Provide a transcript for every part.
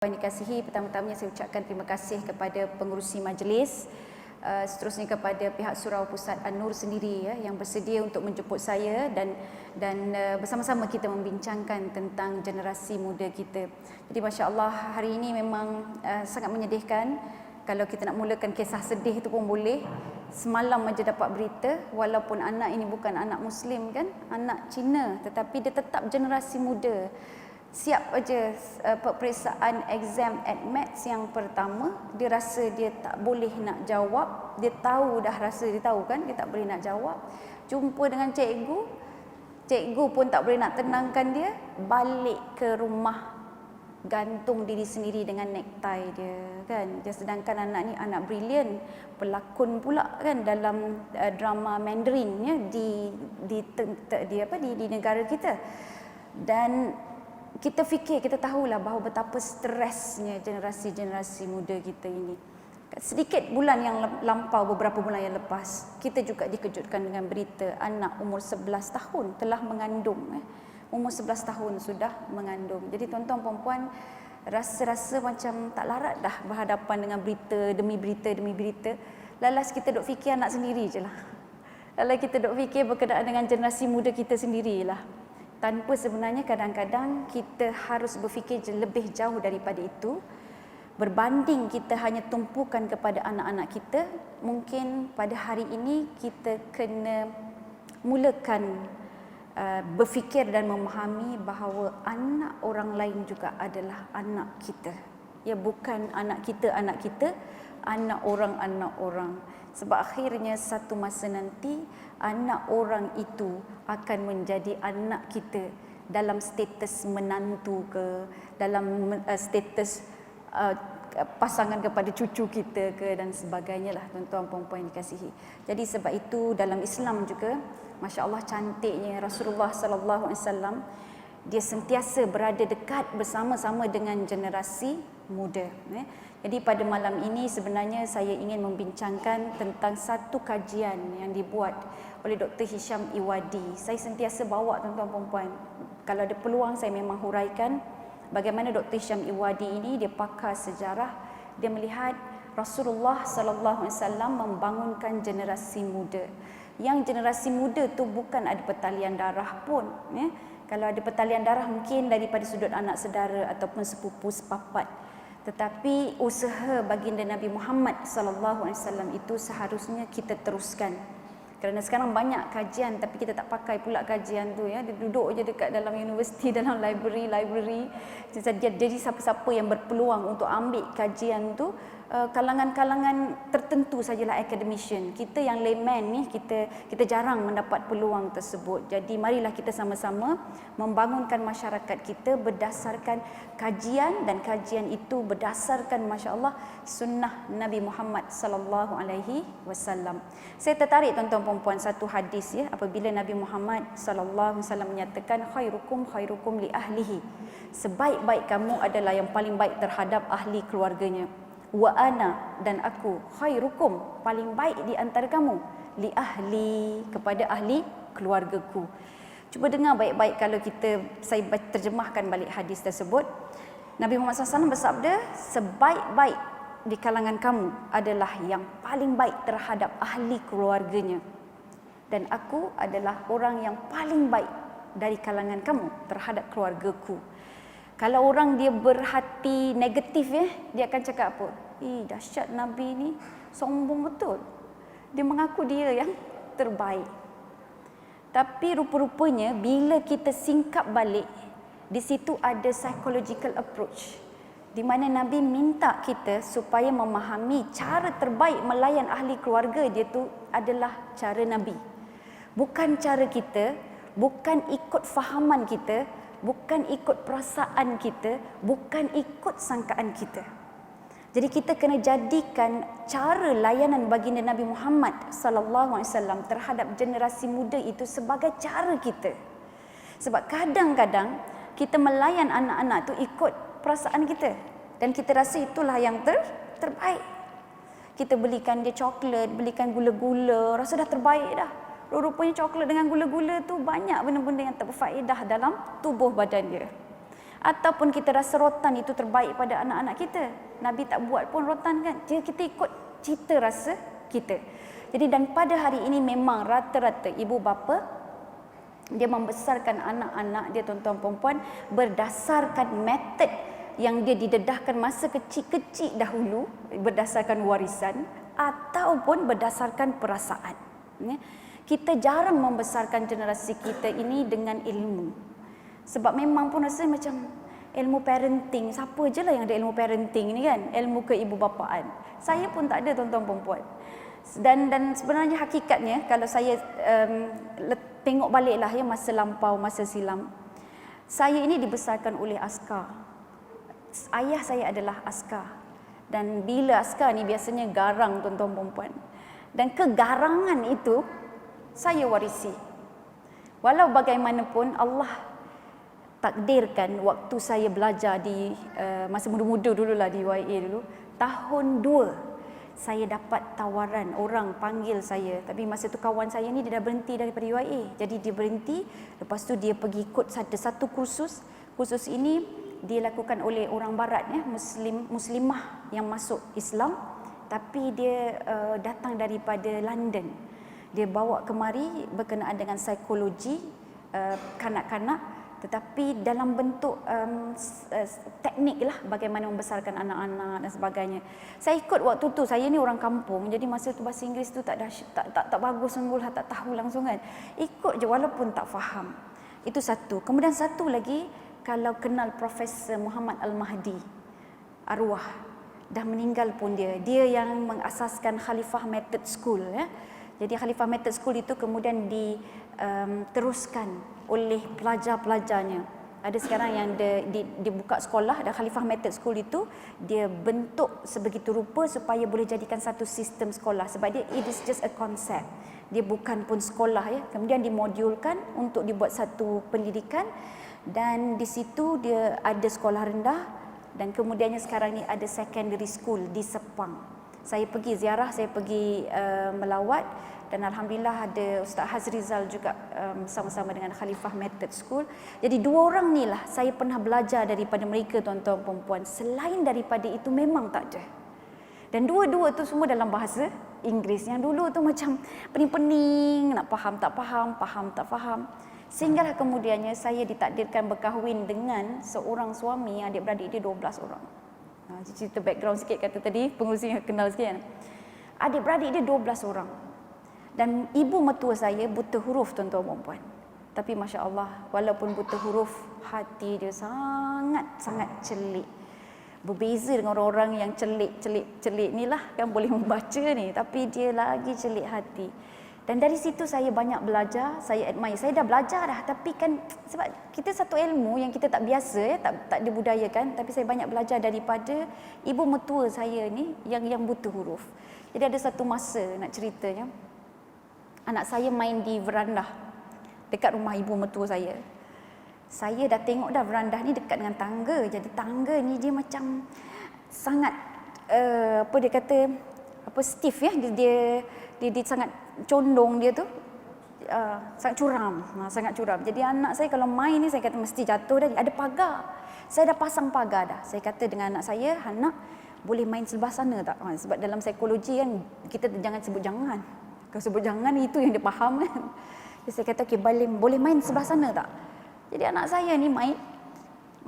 Yang dikasihi, pertama-tamanya saya ucapkan terima kasih kepada pengerusi majlis, seterusnya kepada pihak Surau Pusat An-Nur sendiri yang bersedia untuk menjemput saya dan bersama-sama kita membincangkan tentang generasi muda kita. Jadi masya-Allah hari ini memang sangat menyedihkan. Kalau kita nak mulakan kisah sedih itu pun boleh. Semalam aja dapat berita, walaupun anak ini bukan anak Muslim kan, anak Cina, tetapi dia tetap generasi muda. Siap aja peperiksaan exam ADMATS yang pertama, dia rasa dia tak boleh nak jawab, dia tahu dah, rasa dia tahu kan dia tak boleh nak jawab. Jumpa dengan cikgu pun tak boleh nak tenangkan dia, balik ke rumah gantung diri sendiri dengan necktie dia kan. Dia sedangkan anak ni anak brilian, pelakon pula kan dalam drama Mandarin ya di negara kita. Dan kita fikir, kita tahulah bahawa betapa stresnya generasi muda kita ini. Sedikit bulan yang lampau, beberapa bulan yang lepas, kita juga dikejutkan dengan berita anak umur 11 tahun telah mengandung. Umur 11 tahun sudah mengandung. Jadi tuan-tuan puan-puan, rasa-rasa macam tak larat dah berhadapan dengan berita demi berita. Lalas kita duk fikir anak sendiri je lah. Lalas kita duk fikir berkenaan dengan generasi muda kita sendirilah. Tanpa sebenarnya kadang-kadang kita harus berfikir lebih jauh daripada itu. Berbanding kita hanya tumpukan kepada anak-anak kita, mungkin pada hari ini kita kena mulakan berfikir dan memahami bahawa anak orang lain juga adalah anak kita. Ya, bukan anak kita, anak orang. Sebab akhirnya satu masa nanti anak orang itu akan menjadi anak kita dalam status menantu ke, dalam status pasangan kepada cucu kita ke dan sebagainya lah, tuan-tuan puan-puan yang dikasihi. Jadi sebab itu dalam Islam juga, masya-Allah cantiknya Rasulullah sallallahu alaihi wasallam, dia sentiasa berada dekat bersama-sama dengan generasi muda. Jadi pada malam ini sebenarnya saya ingin membincangkan tentang satu kajian yang dibuat oleh Dr. Hisham Iwadi. Saya sentiasa bawa tuan-tuan puan-puan. Kalau ada peluang saya memang huraikan bagaimana Dr. Hisham Iwadi ini dia pakar sejarah. Dia melihat Rasulullah sallallahu alaihi wasallam membangunkan generasi muda. Yang generasi muda tu bukan ada pertalian darah pun, ya. Kalau ada pertalian darah mungkin daripada sudut anak saudara ataupun sepupu sepapat. Tetapi usaha baginda Nabi Muhammad sallallahu alaihi wasallam itu seharusnya kita teruskan. Kerana sekarang banyak kajian tapi kita tak pakai pula kajian tu ya. Dia duduk je dekat dalam universiti, dalam library. Jadi siapa-siapa yang berpeluang untuk ambil kajian tu, kalangan-kalangan tertentu sajalah academician. Kita yang layman ni kita jarang mendapat peluang tersebut. Jadi marilah kita sama-sama membangunkan masyarakat kita berdasarkan kajian, dan kajian itu berdasarkan masya-Allah sunnah Nabi Muhammad sallallahu alaihi wasallam. Saya tertarik tuan-tuan puan-puan satu hadis ya, apabila Nabi Muhammad sallallahu alaihi wasallam menyatakan khairukum li ahlihi. Sebaik-baik kamu adalah yang paling baik terhadap ahli keluarganya. Wa ana, dan aku, khairukum, paling baik di antara kamu, li ahli, kepada ahli keluargaku. Cuba dengar baik-baik kalau saya terjemahkan balik hadis tersebut. Nabi Muhammad SAW bersabda, sebaik-baik di kalangan kamu adalah yang paling baik terhadap ahli keluarganya. Dan aku adalah orang yang paling baik dari kalangan kamu terhadap keluargaku. Kalau orang dia berhati negatif ya, dia akan cakap apa? Dahsyat Nabi ni sombong betul. Dia mengaku dia yang terbaik. Tapi rupa-rupanya bila kita singkap balik, di situ ada psychological approach. Di mana Nabi minta kita supaya memahami cara terbaik melayan ahli keluarga dia tu adalah cara Nabi. Bukan cara kita, bukan ikut fahaman kita, bukan ikut perasaan kita, bukan ikut sangkaan kita. Jadi kita kena jadikan cara layanan baginda Nabi Muhammad sallallahu alaihi wasallam terhadap generasi muda itu sebagai cara kita. Sebab kadang-kadang kita melayan anak-anak tu ikut perasaan kita dan kita rasa itulah yang terbaik. Kita belikan dia coklat, belikan gula-gula, rasa dah terbaik dah. Rupanya coklat dengan gula-gula tu banyak benda-benda yang tak berfaedah dalam tubuh badan dia. Ataupun kita rasa rotan itu terbaik pada anak-anak kita. Nabi tak buat pun rotan kan. Kita ikut cita rasa kita. Jadi dan pada hari ini memang rata-rata ibu bapa dia membesarkan anak-anak dia, tuan-tuan perempuan, berdasarkan metod yang dia didedahkan masa kecil-kecil dahulu, berdasarkan warisan ataupun berdasarkan perasaan. Kita jarang membesarkan generasi kita ini dengan ilmu. Sebab memang pun rasa macam ilmu parenting, siapa je lah yang ada ilmu parenting ni kan, ilmu keibubapaan. Saya pun tak ada, tuan-tuan perempuan. Dan sebenarnya hakikatnya kalau saya tengok baliklah ya masa lampau, masa silam, saya ini dibesarkan oleh askar. Ayah saya adalah askar. Dan bila askar ni biasanya garang, tuan-tuan perempuan. Dan kegarangan itu saya warisi. Walau bagaimanapun Allah takdirkan waktu saya belajar di masa muda-muda dululah di UiA dulu, tahun 2 saya dapat tawaran, orang panggil saya. Tapi masa tu kawan saya ni dia dah berhenti daripada UiA. Jadi dia berhenti, lepas tu dia pergi ikut satu kursus. Kursus ini dilakukan oleh orang barat ya, muslimah yang masuk Islam, tapi dia datang daripada London. Dia bawa kemari berkenaan dengan psikologi kanak-kanak, tetapi dalam bentuk teknik lah bagaimana membesarkan anak-anak dan sebagainya. Saya ikut waktu tu, saya ni orang kampung, jadi masa tu bahasa Inggeris tu tak bagus sungguh lah, tak tahu langsung kan. Ikut je walaupun tak faham. Itu satu. Kemudian satu lagi, kalau kenal Profesor Muhammad Al-Mahdi, arwah, dah meninggal pun dia. Dia yang mengasaskan Khalifah Method School ya. Jadi Khalifah Method School itu kemudian diteruskan oleh pelajar-pelajarnya. Ada sekarang yang dibuka sekolah, dan Khalifah Method School itu dia bentuk sebegitu rupa supaya boleh jadikan satu sistem sekolah. Sebab dia it is just a concept. Dia bukan pun sekolah ya. Kemudian dimodulkan untuk dibuat satu pendidikan, dan di situ dia ada sekolah rendah, dan kemudiannya sekarang ni ada secondary school di Sepang. Saya pergi ziarah, saya pergi melawat, dan alhamdulillah ada Ustaz Hazrizal juga bersama-sama dengan Khalifah Method School. Jadi dua orang ni lah saya pernah belajar daripada mereka, tuan-tuan perempuan. Selain daripada itu memang tak ada. Dan dua-dua tu semua dalam bahasa Inggeris. Yang dulu tu macam pening-pening, nak faham tak faham, faham tak faham. Sehinggalah kemudiannya saya ditakdirkan berkahwin dengan seorang suami yang adik-beradik dia 12 orang. Cerita background sikit kata tadi, pengurusi yang kenal sikit kan. Adik-beradik dia 12 orang. Dan ibu mertua saya buta huruf, tuan-tuan perempuan. Tapi Masya Allah, walaupun buta huruf, hati dia sangat-sangat celik. Berbeza dengan orang-orang yang celik ni lah, kan boleh membaca ni. Tapi dia lagi celik hati. Dan dari situ saya banyak belajar, saya admire. Saya dah belajar dah, tapi kan sebab kita satu ilmu yang kita tak biasa ya, tak dibudayakan, tapi saya banyak belajar daripada ibu mertua saya ni yang buta huruf. Jadi ada satu masa nak ceritanya, anak saya main di veranda dekat rumah ibu mertua saya. Saya dah tengok dah veranda ni dekat dengan tangga. Jadi tangga ni dia macam sangat apa dia kata, apa stiff ya, dia sangat condong dia tu, sangat curam, sangat curam. Jadi anak saya kalau main ni saya kata mesti jatuh dah. Ada pagar, saya dah pasang pagar dah. Saya kata dengan anak saya, anak boleh main sebelah sana tak? Sebab dalam psikologi kan kita jangan sebut jangan. Kalau sebut jangan itu yang dia faham kan. Jadi saya kata okey, boleh main sebelah sana tak? Jadi anak saya ni main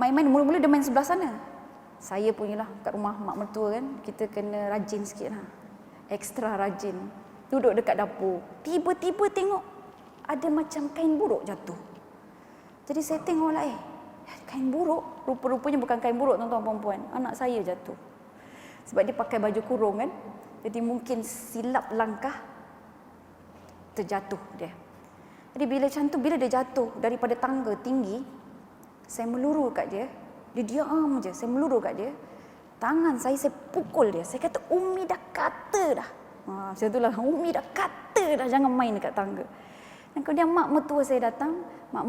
mula-mula dia main sebelah sana. Saya punyalah kat rumah mak mertua kan, kita kena rajin sikit lah. Ekstra rajin. Duduk dekat dapur, tiba-tiba tengok ada macam kain buruk jatuh. Jadi saya tengok lah, kain buruk, rupa-rupanya bukan kain buruk, tuan-tuan perempuan, anak saya jatuh. Sebab dia pakai baju kurung kan, jadi mungkin silap langkah, terjatuh dia. Jadi bila dia jatuh daripada tangga tinggi, saya meluru kat dia, dia diam je, saya meluru kat dia, tangan saya pukul dia, saya kata Umi dah kata dah. Macam itulah, Umi dah kata dah jangan main dekat tangga. Dan kemudian mak mertua saya datang, mak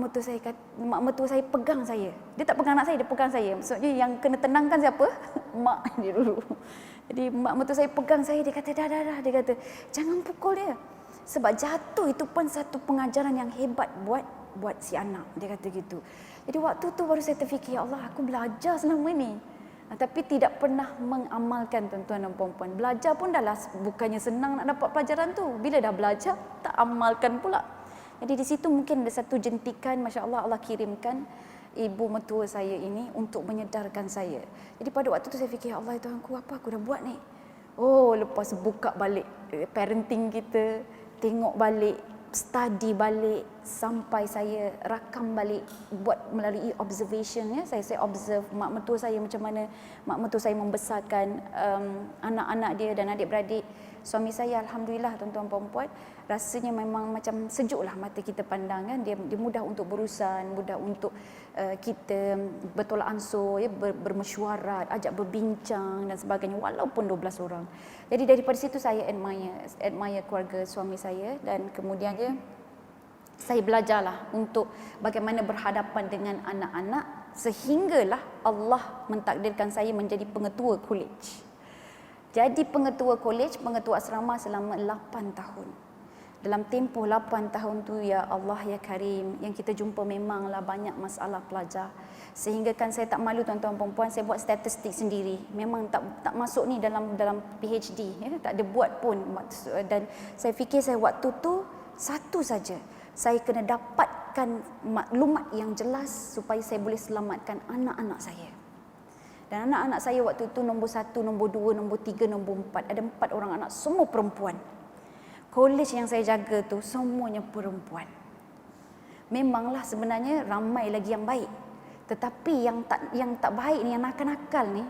mertua saya pegang saya. Dia tak pegang anak saya, dia pegang saya. Maksudnya yang kena tenangkan siapa? Mak dia dulu. Jadi mak mertua saya pegang saya, dia kata dah, dia kata jangan pukul dia. Sebab jatuh itu pun satu pengajaran yang hebat buat si anak, dia kata gitu. Jadi waktu tu baru saya terfikir, ya Allah, aku belajar selama ni. Tapi tidak pernah mengamalkan, tuan-tuan dan puan-puan. Belajar pun dah lah bukannya senang nak dapat pelajaran tu. Bila dah belajar, tak amalkan pula. Jadi di situ mungkin ada satu jentikan, Masya Allah, Allah kirimkan ibu mertua saya ini untuk menyedarkan saya. Jadi pada waktu tu saya fikir, ya Allah, Tuhanku, apa aku dah buat ni? Oh, lepas buka balik parenting kita, tengok balik, study balik, sampai saya rakam balik, buat melalui observation ya. Saya observe mak mertua saya, macam mana mak mertua saya membesarkan anak-anak dia dan adik-beradik. Suami saya, alhamdulillah, tuan-tuan puan-puan, rasanya memang macam sejuklah mata kita pandang kan. Dia mudah untuk berurusan, mudah untuk kita bertolak ansur ya, bermesyuarat, ajak berbincang dan sebagainya, walaupun 12 orang. Jadi daripada situ saya admire keluarga suami saya, dan kemudian saya belajarlah untuk bagaimana berhadapan dengan anak-anak, sehinggalah Allah mentakdirkan saya menjadi pengetua college. Jadi pengetua college, pengetua asrama selama 8 tahun. Dalam tempoh 8 tahun tu, ya Allah ya Karim, yang kita jumpa memanglah banyak masalah pelajar. Sehingga kan saya tak malu, tuan-tuan perempuan, saya buat statistik sendiri. Memang tak masuk ni dalam PhD, ya, tak ada buat pun. Dan saya fikir saya waktu tu satu saja, saya kena dapatkan maklumat yang jelas supaya saya boleh selamatkan anak-anak saya. Dan anak-anak saya waktu itu nombor 1, nombor 2, nombor 3, nombor 4. Ada 4 orang anak, semua perempuan. Kolej yang saya jaga tu semuanya perempuan. Memanglah sebenarnya ramai lagi yang baik. Tetapi yang tak baik ni, yang nakal-nakal ni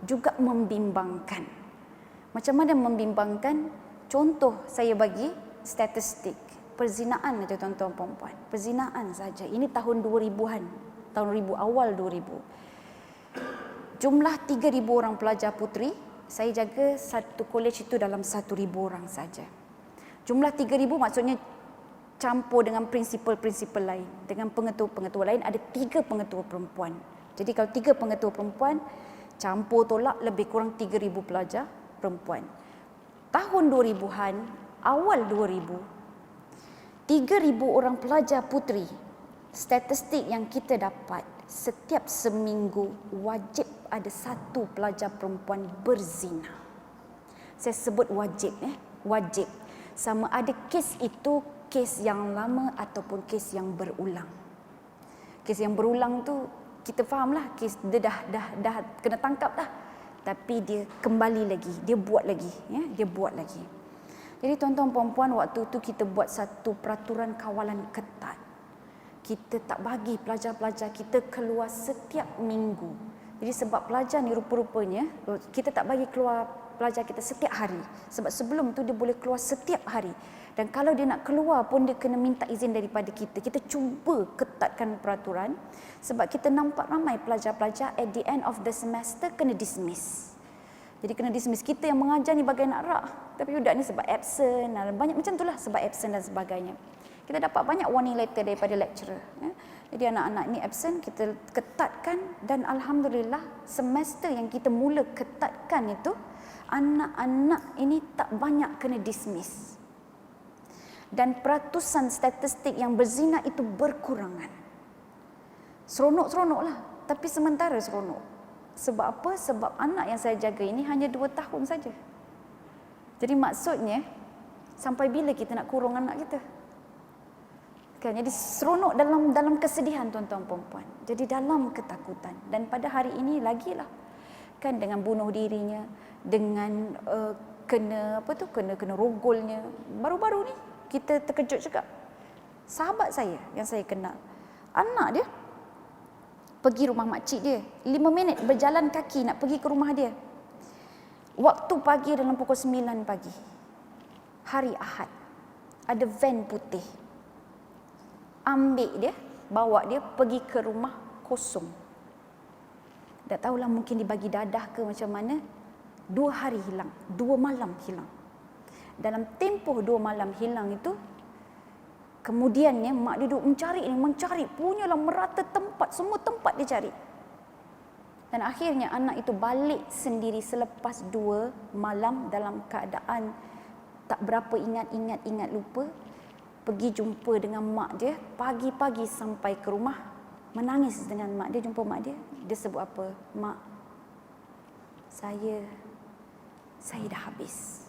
juga membimbangkan. Macam mana membimbangkan? Contoh saya bagi statistik. Perzinaan saja, tuan-tuan perempuan. Perzinaan saja. Ini tahun 2000-an. Tahun 2000, awal 2000. Jumlah 3,000 orang pelajar puteri, saya jaga satu kolej itu dalam 1,000 orang saja. Jumlah 3,000 maksudnya campur dengan prinsipal-prinsipal lain. Dengan pengetua-pengetua lain, ada 3 pengetua perempuan. Jadi kalau 3 pengetua perempuan, campur tolak lebih kurang 3,000 pelajar perempuan. Tahun 2000-an, awal 2000, 3,000 orang pelajar puteri, statistik yang kita dapat, setiap seminggu wajib ada 1 pelajar perempuan berzina. Saya sebut wajib, wajib. Sama ada kes itu kes yang lama ataupun kes yang berulang. Kes yang berulang tu kita fahamlah, kes dia dah kena tangkap dah. Tapi dia kembali lagi, dia buat lagi, ya, dia buat lagi. Jadi tuan-tuan puan-puan, waktu tu kita buat satu peraturan kawalan ketat. Kita tak bagi pelajar-pelajar kita keluar setiap minggu. Jadi sebab pelajar ni rupa-rupanya kita tak bagi keluar pelajar kita setiap hari. Sebab sebelum tu dia boleh keluar setiap hari. Dan kalau dia nak keluar pun dia kena minta izin daripada kita. Kita cuba ketatkan peraturan sebab kita nampak ramai pelajar-pelajar at the end of the semester kena dismiss. Jadi kena dismiss. Kita yang mengajar ni bagai nak rak. Tapi budak ni sebab absent, banyak macam itulah, sebab absent dan sebagainya. Kita dapat banyak warning letter daripada lecturer. Ya. Jadi anak-anak ni absent, kita ketatkan, dan alhamdulillah semester yang kita mula ketatkan itu, anak-anak ini tak banyak kena dismiss. Dan peratusan statistik yang berzina itu berkurangan. Seronok-seronoklah, tapi sementara seronok. Sebab apa? Sebab anak yang saya jaga ini hanya 2 tahun saja. Jadi maksudnya, sampai bila kita nak kurung anak kita? Kan, jadi seronok dalam kesedihan, tuan-tuan perempuan. Jadi dalam ketakutan. Dan pada hari ini lagilah, kan, dengan bunuh dirinya, dengan kena rogolnya. Baru-baru ni kita terkejut juga. Sahabat saya yang saya kenal, anak dia pergi rumah makcik dia, 5 minit berjalan kaki nak pergi ke rumah dia. Waktu pagi dalam pukul 9 pagi, hari Ahad, ada van putih ambil dia, bawa dia pergi ke rumah kosong. Tak tahulah, mungkin dibagi dadah ke macam mana. 2 hari hilang, 2 malam hilang. Dalam tempoh 2 malam hilang itu, kemudiannya mak dia duduk mencari, punyalah merata tempat, semua tempat dia cari. Dan akhirnya anak itu balik sendiri selepas 2 malam dalam keadaan tak berapa ingat lupa. Pergi jumpa dengan mak dia, pagi-pagi sampai ke rumah, menangis dengan mak dia, jumpa mak dia. Dia sebut apa? Mak, saya dah habis.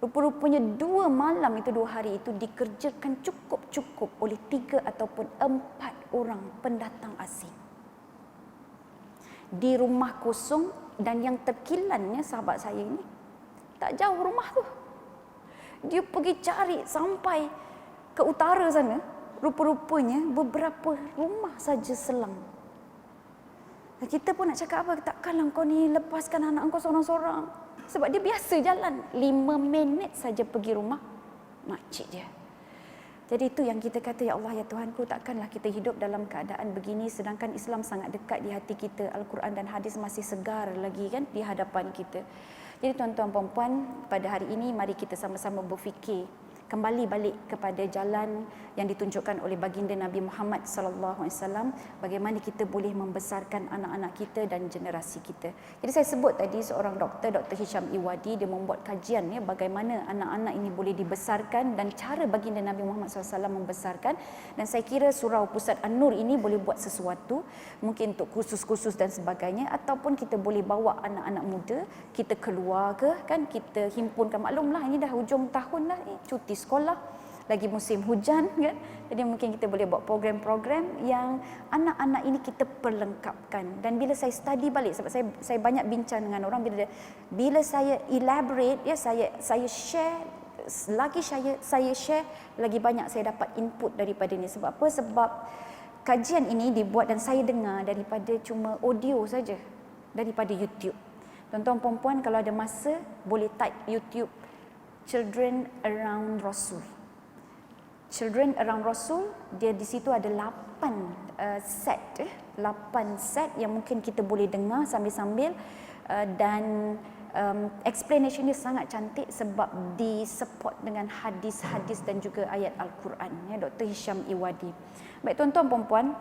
Rupa-rupanya 2 malam itu, 2 hari itu dikerjakan cukup-cukup oleh 3 ataupun 4 orang pendatang asing. Di rumah kosong, dan yang terkilannya sahabat saya ini tak jauh rumah tu. Dia pergi cari sampai ke utara sana. Rupa-rupanya beberapa rumah saja selang. Kita pun nak cakap apa? Takkanlah kau ni lepaskan anak kau seorang-seorang. Sebab dia biasa jalan 5 minit saja pergi rumah makcik dia. Jadi itu yang kita kata, ya Allah, ya Tuhanku, takkanlah kita hidup dalam keadaan begini sedangkan Islam sangat dekat di hati kita. Al-Quran dan hadis masih segar lagi kan di hadapan kita. Jadi tuan-tuan dan puan-puan, pada hari ini mari kita sama-sama berfikir kembali balik kepada jalan yang ditunjukkan oleh baginda Nabi Muhammad sallallahu alaihi wasallam, bagaimana kita boleh membesarkan anak-anak kita dan generasi kita. Jadi saya sebut tadi seorang doktor, Dr. Hisham Iwadi, dia membuat kajian ya bagaimana anak-anak ini boleh dibesarkan dan cara baginda Nabi Muhammad SAW membesarkan. Dan saya kira Surau Pusat An-Nur ini boleh buat sesuatu, mungkin untuk kursus-kursus dan sebagainya, ataupun kita boleh bawa anak-anak muda kita keluar ke, kan, kita himpunkan. Maklumlah ini dah hujung tahun dah, cuti sekolah, lagi musim hujan kan. Jadi mungkin kita boleh buat program-program yang anak-anak ini kita perlengkapkan. Dan bila saya study balik, sebab saya banyak bincang dengan orang, bila saya elaborate ya, saya share, lagi saya share, lagi banyak saya dapat input daripada ini. Sebab apa? Sebab kajian ini dibuat dan saya dengar daripada cuma audio saja, daripada YouTube. Tuan-tuan puan-puan, kalau ada masa boleh type YouTube Children Around Rasul. Children Around Rasul, dia di situ ada 8 set yang mungkin kita boleh dengar sambil-sambil, dan explanation dia sangat cantik sebab disupport dengan hadis-hadis dan juga ayat Al-Quran ya, Dr. Hisham Iwadi. Baik tuan-tuan puan-puan,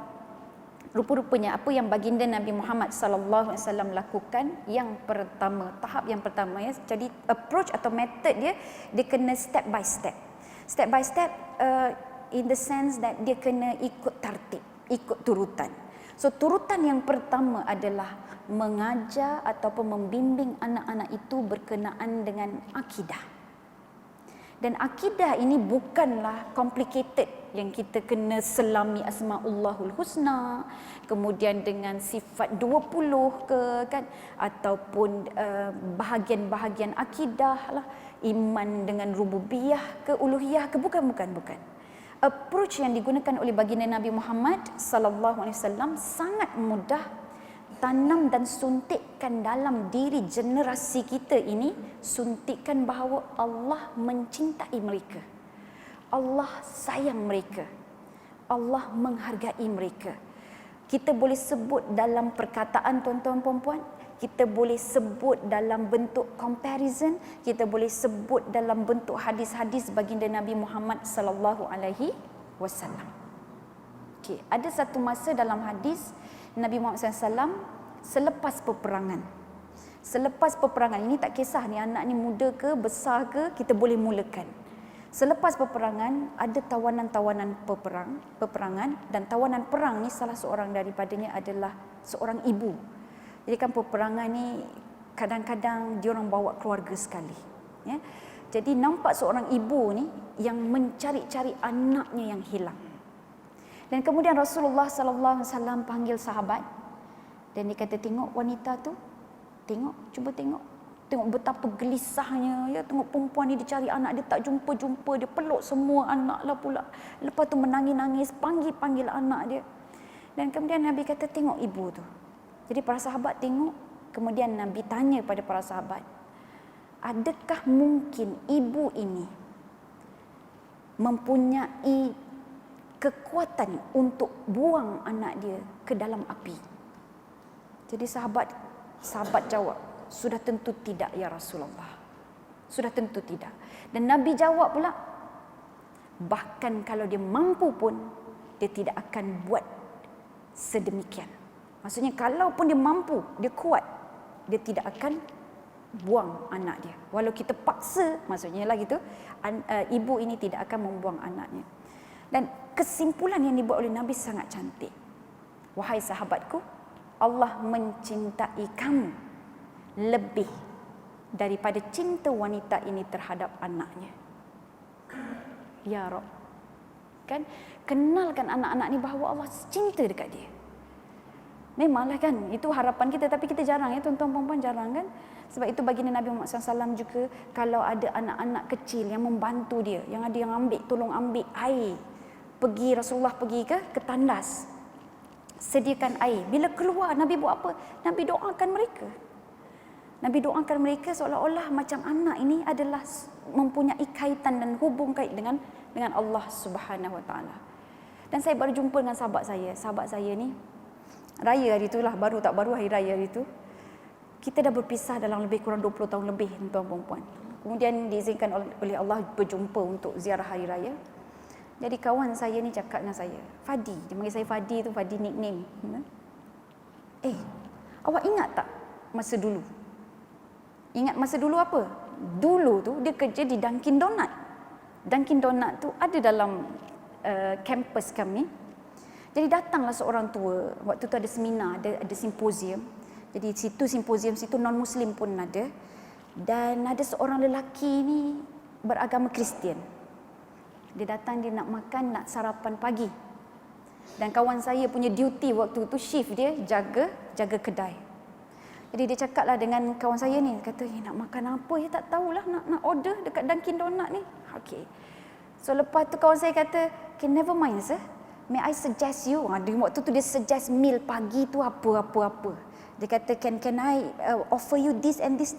rupa-rupanya apa yang baginda Nabi Muhammad sallallahu alaihi wasallam lakukan, yang pertama, tahap yang pertama ya. Jadi approach atau method dia kena step by step. Step by step in the sense that dia kena ikut tertib, ikut turutan. So turutan yang pertama adalah mengajar ataupun membimbing anak-anak itu berkenaan dengan akidah. Dan akidah ini bukanlah complicated yang kita kena selami asmaullahul husna, kemudian dengan sifat 20 ke kan, ataupun bahagian-bahagian akidah lah, iman dengan rububiyah ke uluhiyah ke, bukan. Approach yang digunakan oleh baginda Nabi Muhammad sallallahu alaihi wasallam sangat mudah, tanam dan suntikkan dalam diri generasi kita ini, suntikkan bahawa Allah mencintai mereka, Allah sayang mereka, Allah menghargai mereka. Kita boleh sebut dalam perkataan tuan-tuan puan-puan, kita boleh sebut dalam bentuk comparison, kita boleh sebut dalam bentuk hadis-hadis baginda Nabi Muhammad sallallahu alaihi wasallam. Okey, ada satu masa dalam hadis Nabi Muhammad SAW selepas peperangan. Selepas peperangan ini, tak kisah ni anak ni muda ke besar ke, kita boleh mulakan. Selepas peperangan ada tawanan-tawanan peperangan, dan tawanan perang ni salah seorang daripadanya adalah seorang ibu. Jadi kan peperangan ni kadang-kadang diorang bawa keluarga sekali. Ya. Jadi nampak seorang ibu ni yang mencari-cari anaknya yang hilang. Dan kemudian Rasulullah sallallahu alaihi wasallam panggil sahabat dan dia kata, tengok wanita tu, cuba tengok betapa gelisahnya ya, tengok perempuan ni dicari anak dia tak jumpa, dia peluk semua anak lah pula. Lepas tu menangis-nangis, panggil anak dia. Dan kemudian Nabi kata, tengok ibu tu. Jadi para sahabat tengok, kemudian Nabi tanya pada para sahabat, adakah mungkin ibu ini mempunyai kekuatan untuk buang anak dia ke dalam api? Jadi sahabat jawab, sudah tentu tidak ya Rasulullah. Sudah tentu tidak. Dan Nabi jawab pula, bahkan kalau dia mampu pun dia tidak akan buat sedemikian. Maksudnya kalaupun dia mampu, dia kuat, dia tidak akan buang anak dia. Walau kita paksa, maksudnya lah gitu, ibu ini tidak akan membuang anaknya. Dan kesimpulan yang dibuat oleh Nabi sangat cantik. Wahai sahabatku, Allah mencintai kamu lebih daripada cinta wanita ini terhadap anaknya. Ya Rabb. Kan? Kenalkan anak-anak ni bahawa Allah cinta dekat dia. Memanglah kan, itu harapan kita, tapi kita jarang ya, tuan-tuan perempuan jarang kan. Sebab itu baginda Nabi Muhammad SAW juga, kalau ada anak-anak kecil yang membantu dia, yang ada yang tolong ambil air, Rasulullah pergi ke tandas, sediakan air. Bila keluar, Nabi buat apa? Nabi doakan mereka. Nabi doakan mereka seolah-olah macam anak ini adalah mempunyai kaitan dan hubung kait dengan Allah Subhanahu Wa Taala. Dan saya baru jumpa dengan sahabat saya ni, raya hari itulah, baru hari raya hari itu. Kita dah berpisah dalam lebih kurang 20 tahun lebih, tuan-tuan puan-puan. Kemudian diizinkan oleh Allah berjumpa untuk ziarah hari raya. Jadi kawan saya ni cakap dengan saya, Fadi, dia panggil saya Fadi tu, Fadi nickname. Awak ingat tak masa dulu? Ingat masa dulu apa? Dulu tu dia kerja di Dunkin Donut. Dunkin Donut tu ada dalam kampus kami. Jadi datanglah seorang tua, waktu tu ada seminar, ada simposium. Jadi situ simposium situ non-Muslim pun ada. Dan ada seorang lelaki ni beragama Kristian. Dia datang, dia nak makan, nak sarapan pagi. Dan kawan saya punya duty waktu tu, shift dia jaga kedai. Jadi dia cakaplah dengan kawan saya ni, kata, nak makan apa ya, tak tahulah, nak order dekat Dunkin Donut ni. Okey. So lepas tu kawan saya kata, okay, never mind sir, may I suggest you. Waktu tu dia suggest meal pagi tu apa. Dia kata, can I offer you this and this.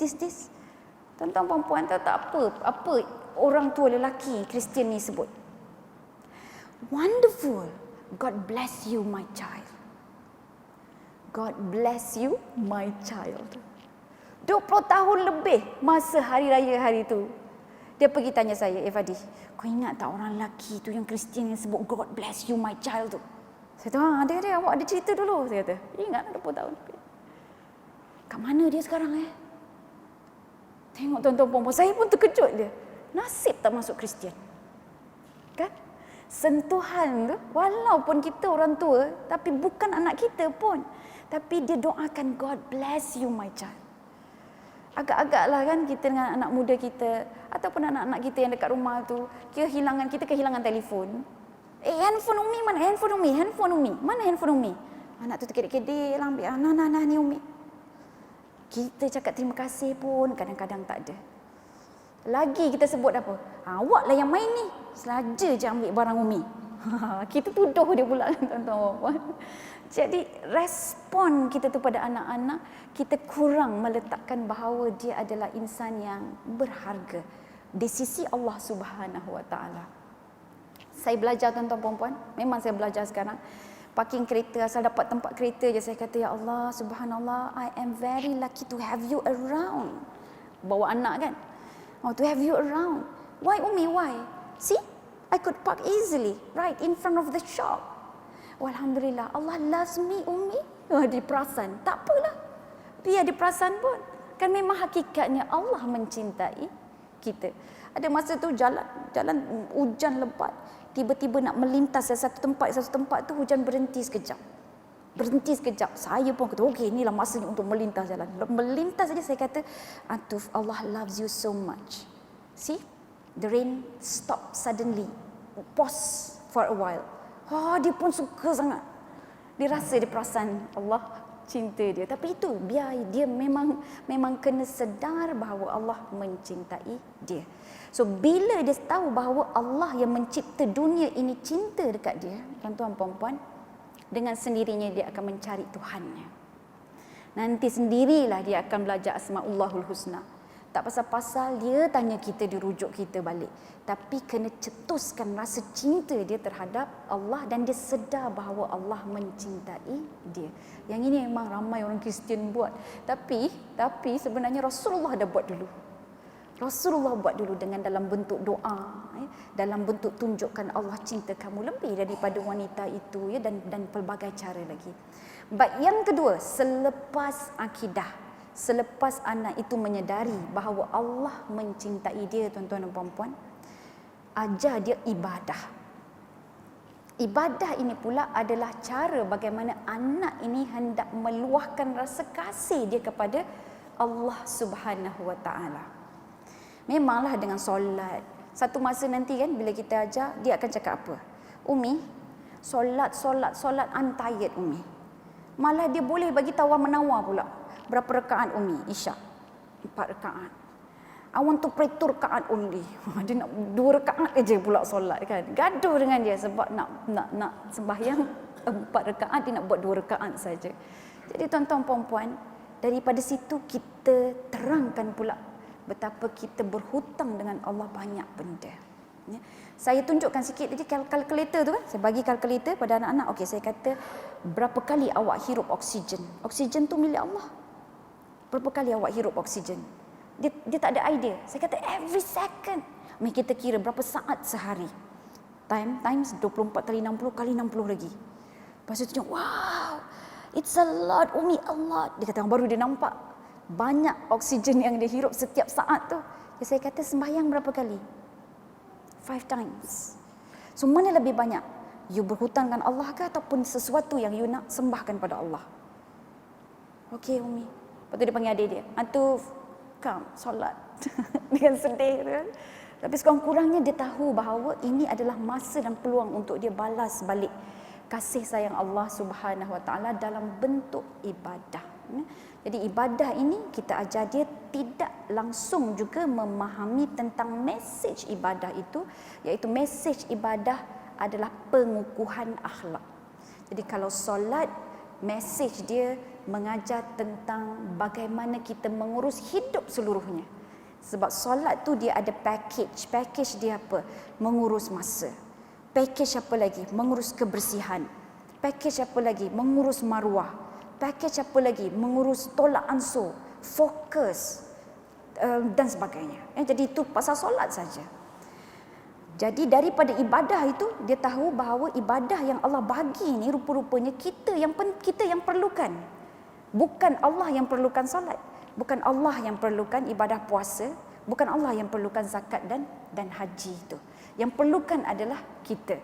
Tuan-tuan perempuan tahu tak apa orang tua lelaki Kristian ni sebut? Wonderful. God bless you my child. God bless you my child. 20 tahun lebih masa hari raya hari tu, dia pergi tanya saya, Fadi, kau ingat tak orang lelaki tu yang Kristian yang sebut God bless you my child tu? Saya kata, ada, awak ada cerita dulu. Saya kata, ingat 20 tahun lebih. Kat mana dia sekarang Tengok tuan-tuan perempuan, saya pun terkejut dia. Nasib tak masuk Kristian. Kan? Sentuhan tu, walaupun kita orang tua, tapi bukan anak kita pun. Tapi dia doakan, God bless you my child. Agak-agaklah kan kita dengan anak muda kita, ataupun anak-anak kita yang dekat rumah tu, kita kehilangan telefon. Handphone Umi mana? Handphone Umi. Mana handphone Umi? Anak tu terkedik-kedik lah ambil. Nah ni Umi. Kita cakap terima kasih pun kadang-kadang tak ada. Lagi kita sebut apa? Awak lah yang main ni. Selaja je ambil barang Umi. Kita tuduh dia pula, tuan-tuan. Jadi respon kita tu pada anak-anak, kita kurang meletakkan bahawa dia adalah insan yang berharga di sisi Allah Subhanahu Wa Taala. Saya belajar, tuan-tuan perempuan, memang saya belajar sekarang. Parking kereta, asal dapat tempat kereta je saya kata, ya Allah, subhanallah, I am very lucky to have you around. Bawa anak kan? To have you around. Why Umi, why? See, I could park easily right in front of the shop. Alhamdulillah, Allah loves me Umi. Dia perasan, tak apalah. Biar dia perasan pun. Kan memang hakikatnya Allah mencintai kita. Ada masa tu jalan hujan lebat, tiba-tiba nak melintas dari satu tempat tu, hujan berhenti sekejap. Saya pun kata, okey, inilah masanya untuk melintas jalan. Melintas saja saya kata, Atuf, Allah loves you so much. See, the rain stop suddenly, pause for a while. Dia pun suka sangat. Dia rasa, dia perasan Allah cinta dia. Tapi itu biar dia memang kena sedar bahawa Allah mencintai dia. So bila dia tahu bahawa Allah yang mencipta dunia ini cinta dekat dia, tuan-tuan puan-puan, dengan sendirinya dia akan mencari Tuhannya. Nanti sendirilah dia akan belajar Asma'ullahul Husna. Tak pasal-pasal dia tanya kita, dia rujuk kita balik. Tapi kena cetuskan rasa cinta dia terhadap Allah dan dia sedar bahawa Allah mencintai dia. Yang ini memang ramai orang Kristian buat. Tapi sebenarnya Rasulullah dah buat dulu. Rasulullah buat dulu dengan dalam bentuk doa, dalam bentuk tunjukkan Allah cinta kamu lebih daripada wanita itu, dan pelbagai cara lagi. Baik, yang kedua, selepas akidah, selepas anak itu menyedari bahawa Allah mencintai dia, tuan-tuan dan puan-puan, ajar dia ibadah. Ibadah ini pula adalah cara bagaimana anak ini hendak meluahkan rasa kasih dia kepada Allah Subhanahu Wa Taala. Memanglah dengan solat. Satu masa nanti kan bila kita ajar, dia akan cakap apa? Umi, solat, I'm tired Umi. Malah dia boleh bagi tawar menawar pula. Berapa rakaat Umi? Isyak. 4 rakaat. I want to pray 2 rakaat only. Dia nak 2 rakaat aja pula solat kan. Gaduh dengan dia sebab nak sembahyang 4 rakaat, dia nak buat 2 rakaat saja. Jadi tuan-tuan puan-puan, daripada situ kita terangkan pula betapa kita berhutang dengan Allah banyak benda. Ya. Saya tunjukkan sikit lagi kalkulator tu kan. Saya bagi kalkulator pada anak-anak. Okey, saya kata berapa kali awak hirup oksigen? Oksigen tu milik Allah. Berapa kali awak hirup oksigen? Dia tak ada idea. Saya kata every second. Mari kita kira berapa saat sehari. Times 24 kali 60 kali 60 lagi. Lepas tu tengok, wow, it's a lot Umi, a lot. Dia kata baru dia nampak banyak oksigen yang dia hirup setiap saat tu. Ya, saya kata sembahyang berapa kali? 5 times. So mana lebih banyak? You berhutang dengan Allah ke ataupun sesuatu yang you nak sembahkan pada Allah? Okey Umi. Lepas tu dia panggil adik dia. Antu solat dengan sedih kan. Tapi sekurang-kurangnya dia tahu bahawa ini adalah masa dan peluang untuk dia balas balik kasih sayang Allah Subhanahu Wa Taala dalam bentuk ibadah. Jadi ibadah ini kita ajar dia tidak langsung juga memahami tentang mesej ibadah itu, iaitu mesej ibadah adalah pengukuhan akhlak. Jadi kalau solat, mesej dia mengajar tentang bagaimana kita mengurus hidup seluruhnya. Sebab solat tu dia ada package. Package dia apa? Mengurus masa. Package apa lagi? Mengurus kebersihan. Package apa lagi? Mengurus maruah. Package apa lagi? Mengurus tolak ansur, fokus dan sebagainya. Jadi itu pasal solat saja. Jadi daripada ibadah itu dia tahu bahawa ibadah yang Allah bagi ni rupa-rupanya kita yang perlukan. Bukan Allah yang perlukan solat, bukan Allah yang perlukan ibadah puasa, bukan Allah yang perlukan zakat dan haji itu. Yang perlukan adalah kita.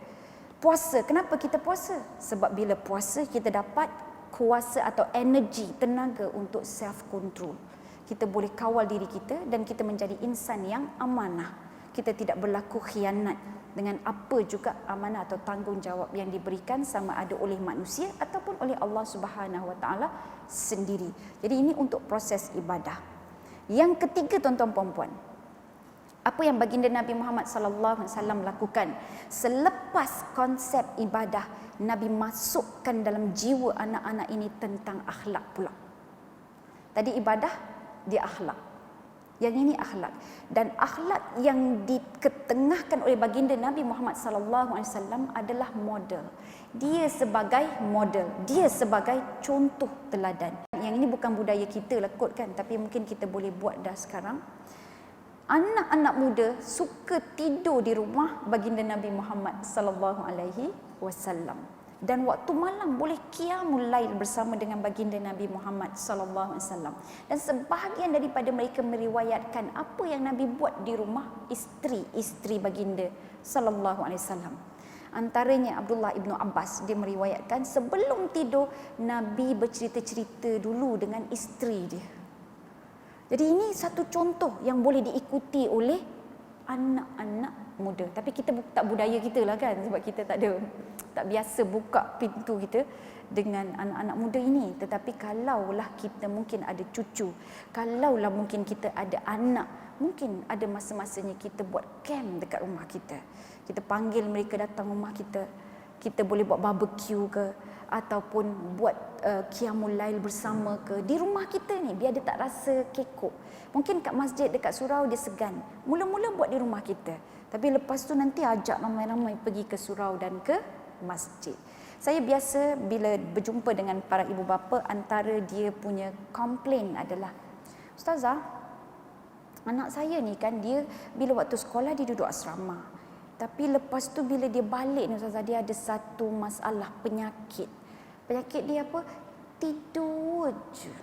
Puasa, kenapa kita puasa? Sebab bila puasa kita dapat kuasa atau energi, tenaga untuk self control. Kita boleh kawal diri kita dan kita menjadi insan yang amanah. Kita tidak berlaku khianat dengan apa juga amanah atau tanggungjawab yang diberikan sama ada oleh manusia ataupun oleh Allah Subhanahu Wa Taala sendiri. Jadi ini untuk proses ibadah. Yang ketiga tuan-tuan puan-puan, apa yang baginda Nabi Muhammad sallallahu alaihi wasallam lakukan selepas konsep ibadah, Nabi masukkan dalam jiwa anak-anak ini tentang akhlak pula. Tadi ibadah, dia akhlak. Yang ini akhlak, dan akhlak yang diketengahkan oleh baginda Nabi Muhammad sallallahu alaihi wasallam adalah model. Dia sebagai model, dia sebagai contoh teladan. Yang ini bukan budaya kita lah kot kan, tapi mungkin kita boleh buat dah sekarang. Anak-anak muda suka tidur di rumah baginda Nabi Muhammad sallallahu alaihi wasallam. Dan waktu malam boleh qiyamul lail bersama dengan baginda Nabi Muhammad sallallahu alaihi wasallam. Dan sebahagian daripada mereka meriwayatkan apa yang Nabi buat di rumah isteri baginda sallallahu alaihi wasallam. Antaranya Abdullah ibnu Abbas, dia meriwayatkan sebelum tidur Nabi bercerita-cerita dulu dengan isteri dia. Jadi ini satu contoh yang boleh diikuti oleh anak-anak muda. Tapi kita tak budaya kita lah kan, sebab kita tak biasa buka pintu kita dengan anak-anak muda ini. Tetapi kalaulah kita mungkin ada cucu, kalaulah mungkin kita ada anak, mungkin ada masa-masanya kita buat camp dekat rumah kita. Kita panggil mereka datang rumah kita. Kita boleh buat barbecue ke, ataupun buat qiyamul lail bersama ke di rumah kita ni, biar dia tak rasa kekok. Mungkin kat masjid dekat surau dia segan. Mula-mula buat di rumah kita, tapi lepas tu nanti ajak ramai-ramai pergi ke surau dan ke masjid. Saya biasa bila berjumpa dengan para ibu bapa, antara dia punya komplain adalah, Ustazah, anak saya ni kan dia bila waktu sekolah dia duduk asrama, tapi lepas tu bila dia balik ni Ustazah, dia ada satu masalah penyakit. Penyakit dia apa? Tidur je.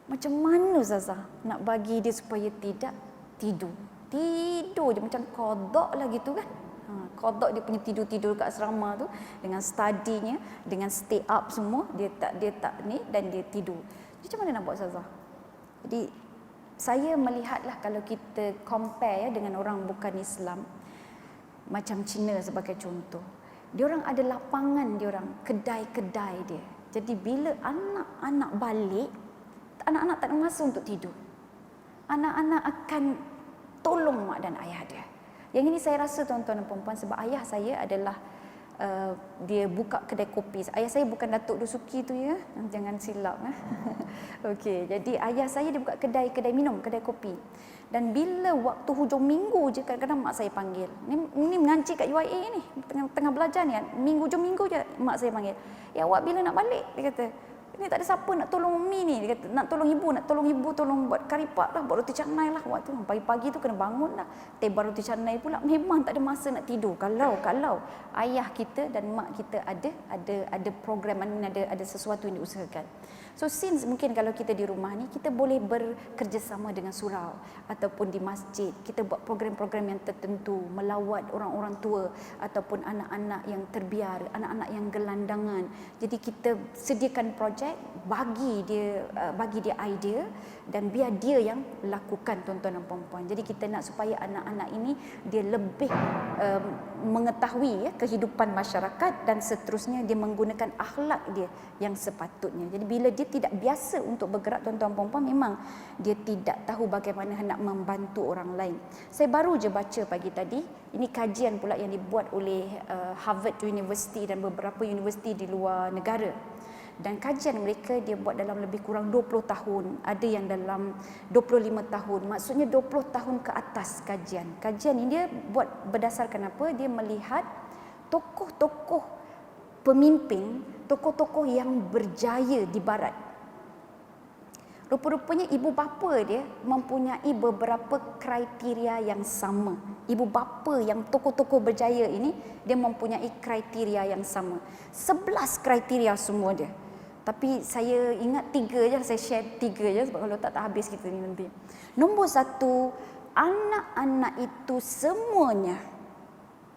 Macam mana Ustazah nak bagi dia supaya tidak tidur? Tidur je macam kodok lah gitu kan. qada dia punya tidur-tidur kat asrama tu dengan studinya, dengan stay up semua, dia tak ni dan dia tidur. Macam mana nak buat ustazah? Jadi saya melihatlah kalau kita compare dengan orang bukan Islam, macam Cina sebagai contoh. Diorang ada lapangan, diorang kedai-kedai dia. Jadi bila anak-anak balik, anak-anak tak ada masa untuk tidur. Anak-anak akan tolong mak dan ayah dia. Yang ini saya rasa tuan-tuan dan puan-puan, sebab ayah saya adalah dia buka kedai kopi. Ayah saya bukan Datuk Dusuki tu ya, jangan silap. Okey, jadi ayah saya dia buka kedai minum, kedai kopi. Dan bila waktu hujung minggu je kadang-kadang mak saya panggil. Ni mengaji kat UIA ni, tengah belajar ni, hujung minggu je mak saya panggil. Ya awak bila nak balik? Dia kata, ini tak ada siapa nak tolong Umi ni. Dia kata, nak tolong ibu, tolong buat karipak lah, buat roti canai lah. Waktu pagi-pagi tu kena bangun lah. Tebar roti canai pula. Memang tak ada masa nak tidur. Kalau ayah kita dan mak kita ada program, ada sesuatu yang diusahakan. So since mungkin kalau kita di rumah ni, kita boleh bekerjasama dengan surau ataupun di masjid. Kita buat program-program yang tertentu, melawat orang-orang tua ataupun anak-anak yang terbiar, anak-anak yang gelandangan. Jadi kita sediakan projek, bagi dia idea dan biar dia yang lakukan tuan-tuan dan puan-puan. Jadi kita nak supaya anak-anak ini dia lebih mengetahui kehidupan masyarakat dan seterusnya dia menggunakan akhlak dia yang sepatutnya. Jadi bila dia tidak biasa untuk bergerak tuan-tuan dan puan-puan, memang dia tidak tahu bagaimana hendak membantu orang lain. Saya baru je baca pagi tadi, ini kajian pula yang dibuat oleh Harvard University dan beberapa universiti di luar negara. Dan kajian mereka dia buat dalam lebih kurang 20 tahun, ada yang dalam 25 tahun, maksudnya 20 tahun ke atas kajian. Kajian ini dia buat berdasarkan apa? Dia melihat tokoh-tokoh pemimpin, tokoh-tokoh yang berjaya di barat. Rupa-rupanya ibu bapa dia mempunyai beberapa kriteria yang sama. Ibu bapa yang tokoh-tokoh berjaya ini, dia mempunyai kriteria yang sama. 11 kriteria semua dia. Tapi saya ingat 3 je, saya share 3 je sebab kalau tak habis kita ni nanti. Nombor 1, anak-anak itu semuanya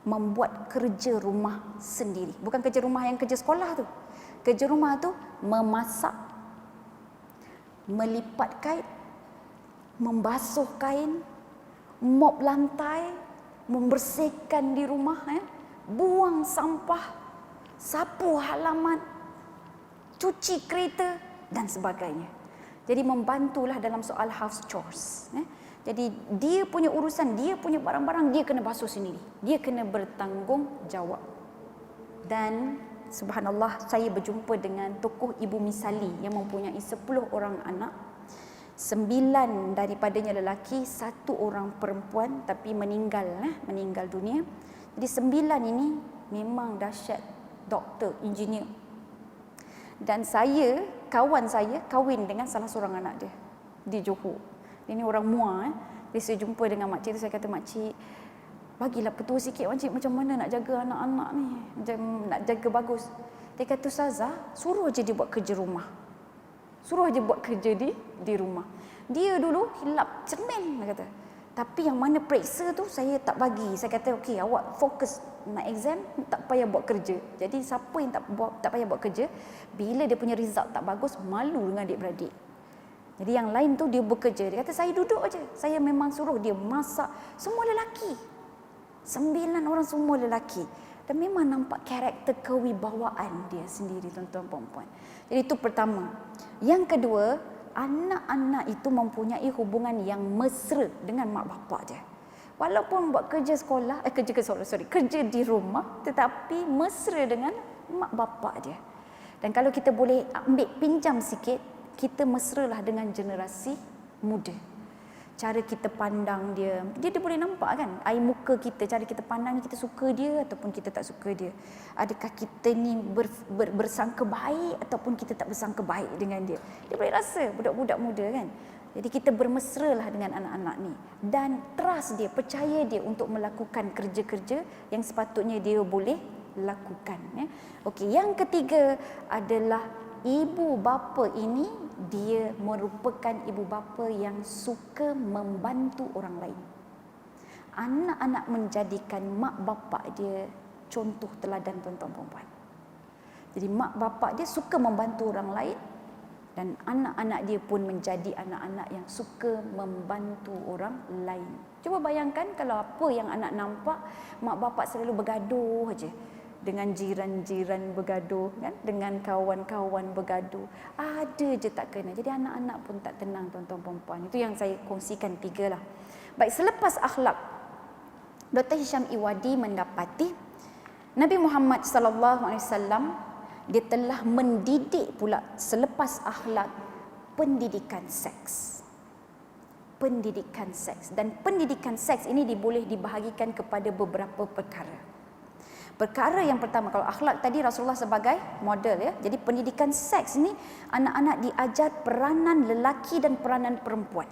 membuat kerja rumah sendiri. Bukan kerja rumah yang kerja sekolah tu. Kerja rumah tu memasak, melipat kain, membasuh kain, mop lantai, membersihkan di rumah, buang sampah, sapu halaman, cuci kereta dan sebagainya. Jadi membantulah dalam soal house chores. Jadi dia punya urusan, dia punya barang-barang dia kena basuh sendiri. Dia kena bertanggungjawab. Dan subhanallah, saya berjumpa dengan tokoh Ibu Misali yang mempunyai 10 orang anak. 9 daripadanya lelaki, 1 orang perempuan tapi meninggal dunia. Jadi 9 ini memang dahsyat, doktor, engineer. Dan kawan saya kahwin dengan salah seorang anak dia di Johor. Dia ni orang Muar. Jadi saya jumpa dengan makcik tu, saya kata, makcik, bagilah petua sikit makcik, macam mana nak jaga anak-anak ni, macam nak jaga bagus. Dia kata, Ustazah, suruh je dia buat kerja rumah. Suruh je buat kerja di rumah. Dia dulu hilap cermin, dia kata. Tapi yang mana periksa tu saya tak bagi. Saya kata, okey, awak fokus nak exam, tak payah buat kerja. Jadi siapa yang tak payah buat kerja, bila dia punya result tak bagus, malu dengan adik-beradik. Jadi yang lain tu dia bekerja. Dia kata, saya duduk aja. Saya memang suruh dia masak. Semua lelaki. 9 orang semua lelaki. Dan memang nampak karakter kewibawaan dia sendiri, tuan-tuan puan-puan. Jadi itu pertama. Yang kedua, anak-anak itu mempunyai hubungan yang mesra dengan mak bapak dia. Walaupun buat kerja sekolah, kerja di rumah, tetapi mesra dengan mak bapak dia. Dan kalau kita boleh ambil pinjam sikit, kita mesralah dengan generasi muda. Cara kita pandang dia boleh nampak kan, air muka kita, cara kita pandang, kita suka dia ataupun kita tak suka dia. Adakah kita ni bersangka baik ataupun kita tak bersangka baik dengan dia. Dia boleh rasa, budak-budak muda kan. Jadi kita bermesralah dengan anak-anak ni dan trust dia, percaya dia untuk melakukan kerja-kerja yang sepatutnya dia boleh lakukan. Okey, yang ketiga adalah ibu bapa ini, dia merupakan ibu bapa yang suka membantu orang lain. anak-anak menjadikan mak bapak dia contoh teladan tuan-tuan perempuan. Jadi mak bapak dia suka membantu orang lain dan anak-anak dia pun menjadi anak-anak yang suka membantu orang lain. Cuba bayangkan kalau apa yang anak nampak, mak bapak selalu bergaduh aja. Dengan jiran-jiran bergaduh, kan? Dengan kawan-kawan bergaduh. Ada je tak kena. Jadi anak-anak pun tak tenang tuan-tuan perempuan. Itu yang saya kongsikan 3 lah. Baik, selepas akhlak, Dr. Hisham Iwadi mendapati Nabi Muhammad SAW dia telah mendidik pula selepas akhlak pendidikan seks. Pendidikan seks. Dan pendidikan seks ini boleh dibahagikan kepada beberapa perkara. Perkara yang pertama, kalau akhlak tadi Rasulullah sebagai model ya. Jadi pendidikan seks ni anak-anak diajar peranan lelaki dan peranan perempuan.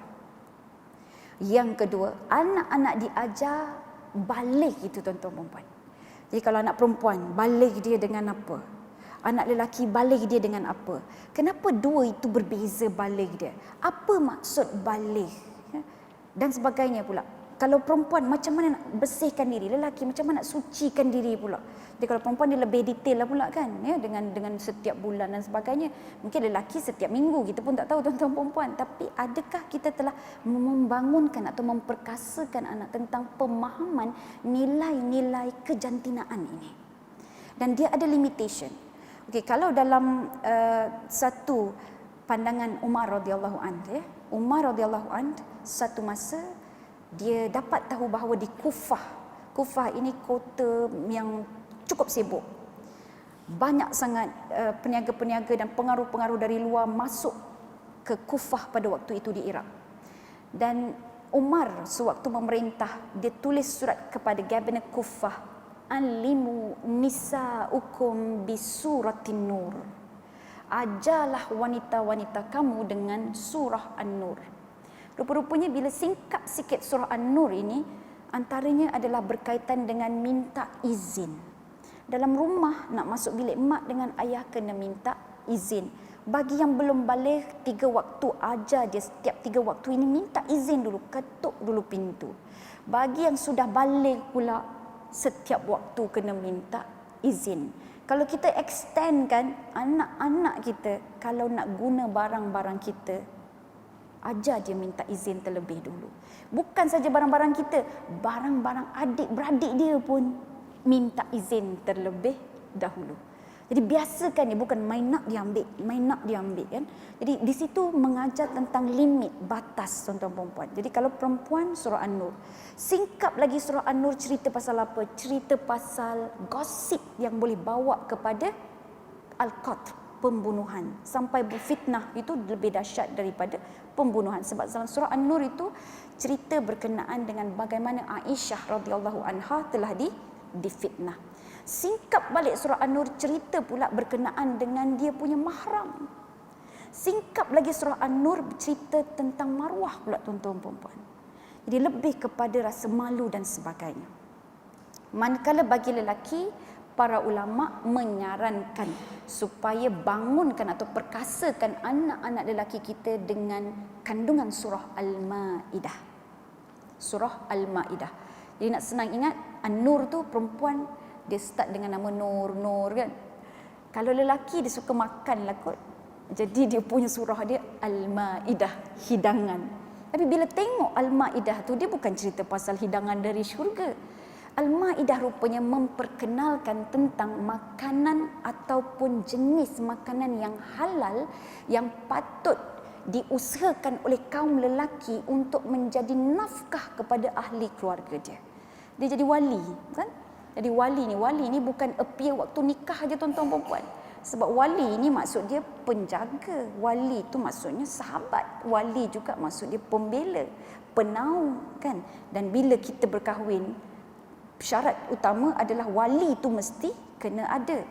Yang kedua, anak-anak diajar balik itu tuan-tuan perempuan. Jadi kalau anak perempuan, balik dia dengan apa? Anak lelaki, balik dia dengan apa? Kenapa dua itu berbeza balik dia? Apa maksud balik? Ya? Dan sebagainya pula. Kalau perempuan macam mana nak bersihkan diri, lelaki macam mana nak sucikan diri pula. Jadi kalau perempuan dia lebih detail lah pula kan, ya, dengan setiap bulan dan sebagainya. Mungkin lelaki setiap minggu, kita pun tak tahu tuan-tuan perempuan. Tapi adakah kita telah membangunkan atau memperkasakan anak tentang pemahaman nilai-nilai kejantinaan ini. Dan dia ada limitation. Okey, kalau dalam satu pandangan Umar radhiyallahu anhu, ya, Umar radhiyallahu anhu satu masa dia dapat tahu bahawa di Kufah ini kota yang cukup sibuk. Banyak sangat peniaga-peniaga dan pengaruh-pengaruh dari luar masuk ke Kufah pada waktu itu di Iraq. Dan Umar sewaktu memerintah, dia tulis surat kepada Gabenor Kufah, "Alimu nisa'ukum bisuratin nur." Ajarlah wanita-wanita kamu dengan surah An-Nur. Rupa-rupanya bila singkat sikit surah An-Nur ini, antaranya adalah berkaitan dengan minta izin. Dalam rumah nak masuk bilik mak dengan ayah kena minta izin. Bagi yang belum balik 3 waktu, ajar dia setiap 3 waktu ini minta izin dulu, ketuk dulu pintu. Bagi yang sudah balik pula, setiap waktu kena minta izin. Kalau kita extendkan, anak-anak kita kalau nak guna barang-barang kita, ajar dia minta izin terlebih dulu. Bukan saja barang-barang kita, barang-barang adik-beradik dia pun minta izin terlebih dahulu. Jadi biasakan dia, bukan main nak diambil kan. Jadi di situ mengajar tentang limit, batas tuan-tuan perempuan. Jadi kalau perempuan, surah An-Nur. Singkap lagi surah An-Nur cerita pasal apa? Cerita pasal gosip yang boleh bawa kepada al-qatl, pembunuhan. Sampai berfitnah itu lebih dahsyat daripada pembunuhan. Sebab dalam surah An-Nur itu cerita berkenaan dengan bagaimana Aisyah radhiyallahu anha telah difitnah. Singkap balik surah An-Nur cerita pula berkenaan dengan dia punya mahram. Singkap lagi surah An-Nur cerita tentang maruah pula tuan-tuan perempuan. Jadi lebih kepada rasa malu dan sebagainya. Manakala bagi lelaki, para ulama menyarankan supaya bangunkan atau perkasakan anak-anak lelaki kita dengan kandungan surah Al-Maidah. Surah Al-Maidah. Jadi nak senang ingat, An-Nur tu perempuan dia start dengan nama Nur kan. Kalau lelaki dia suka makan lah kot. Jadi dia punya surah dia Al-Maidah, hidangan. Tapi bila tengok Al-Maidah tu, dia bukan cerita pasal hidangan dari syurga. Al-Maidah rupanya memperkenalkan tentang makanan ataupun jenis makanan yang halal yang patut diusahakan oleh kaum lelaki untuk menjadi nafkah kepada ahli keluarga dia. Dia jadi wali, kan? Jadi wali ni bukan appear waktu nikah aja tuan-tuan perempuan. Sebab wali ni maksud dia penjaga, wali tu maksudnya sahabat, wali juga maksud dia pembela, penaung kan. Dan bila kita berkahwin, syarat utama adalah wali itu mesti kena ada.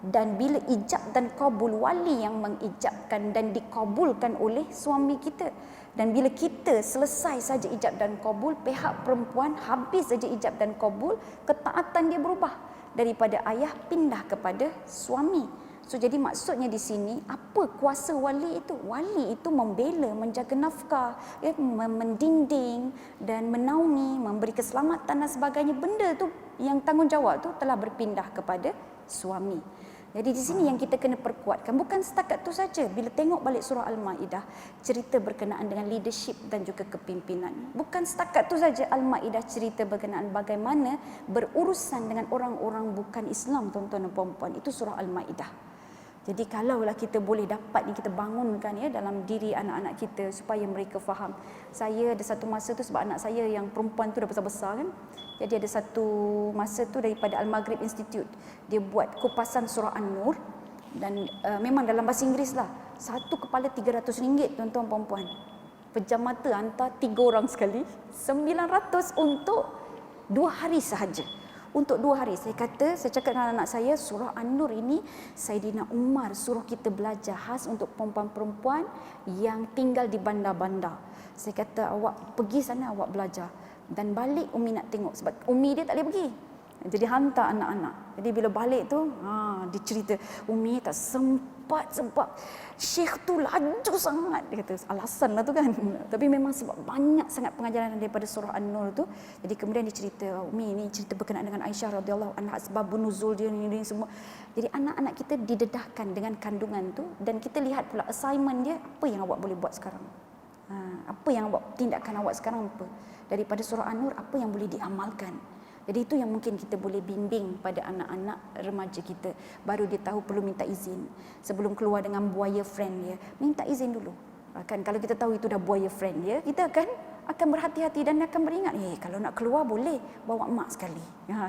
Dan bila ijab dan kabul, wali yang mengijabkan dan dikabulkan oleh suami kita. Dan bila kita selesai saja ijab dan kabul, pihak perempuan habis saja ijab dan kabul, ketaatan dia berubah daripada ayah pindah kepada suami. So jadi maksudnya di sini, apa kuasa wali itu? Wali itu membela, menjaga nafkah, ya, mendinding dan menaungi, memberi keselamatan dan sebagainya. Benda tu yang tanggungjawab tu telah berpindah kepada suami. Jadi di sini yang kita kena perkuatkan, bukan setakat tu saja. Bila tengok balik surah Al-Maidah, cerita berkenaan dengan leadership dan juga kepimpinan. Bukan setakat tu saja Al-Maidah cerita berkenaan bagaimana berurusan dengan orang-orang bukan Islam, tuan-tuan dan puan-puan. Itu surah Al-Maidah. Jadi kalaulah kita boleh dapat ni, kita bangunkan ya dalam diri anak-anak kita supaya mereka faham. Saya ada satu masa tu, sebab anak saya yang perempuan tu dah besar-besar kan. Jadi ada satu masa tu daripada Al-Maghrib Institute, dia buat kupasan surah An-Nur dan memang dalam bahasa Inggeris lah. Satu kepala RM300 tuan-tuan puan-puan. Pejam mata hantar 3 orang sekali, 900 untuk 2 hari sahaja. Untuk 2 hari, saya cakap dengan anak saya, surah An-Nur ini Saidina Umar suruh kita belajar khas untuk perempuan-perempuan yang tinggal di bandar-bandar. Saya kata, awak pergi sana, awak belajar. Dan balik Umi nak tengok, sebab Umi dia tak boleh pergi. Jadi hantar anak-anak. Jadi bila balik tu, dia cerita, Umi tak sempat sebab Syekh tu laju sangat. Dia kata, alasan lah tu kan. Tapi memang sebab banyak sangat pengajaran daripada surah An-Nur tu. Jadi kemudian dia cerita, Umi ni cerita berkenaan dengan Aisyah radhiyallahu anha, sebab nuzul dia ni semua. Jadi anak-anak kita didedahkan dengan kandungan tu. Dan kita lihat pula assignment dia, apa yang awak boleh buat sekarang. Apa yang tindakan awak sekarang apa? Daripada surah An-Nur, apa yang boleh diamalkan. Jadi itu yang mungkin kita boleh bimbing pada anak-anak remaja kita. Baru dia tahu perlu minta izin. Sebelum keluar dengan buaya friend dia, minta izin dulu. Kan kalau kita tahu itu dah buaya friend dia, kita akan berhati-hati dan akan beringat, kalau nak keluar boleh bawa mak sekali.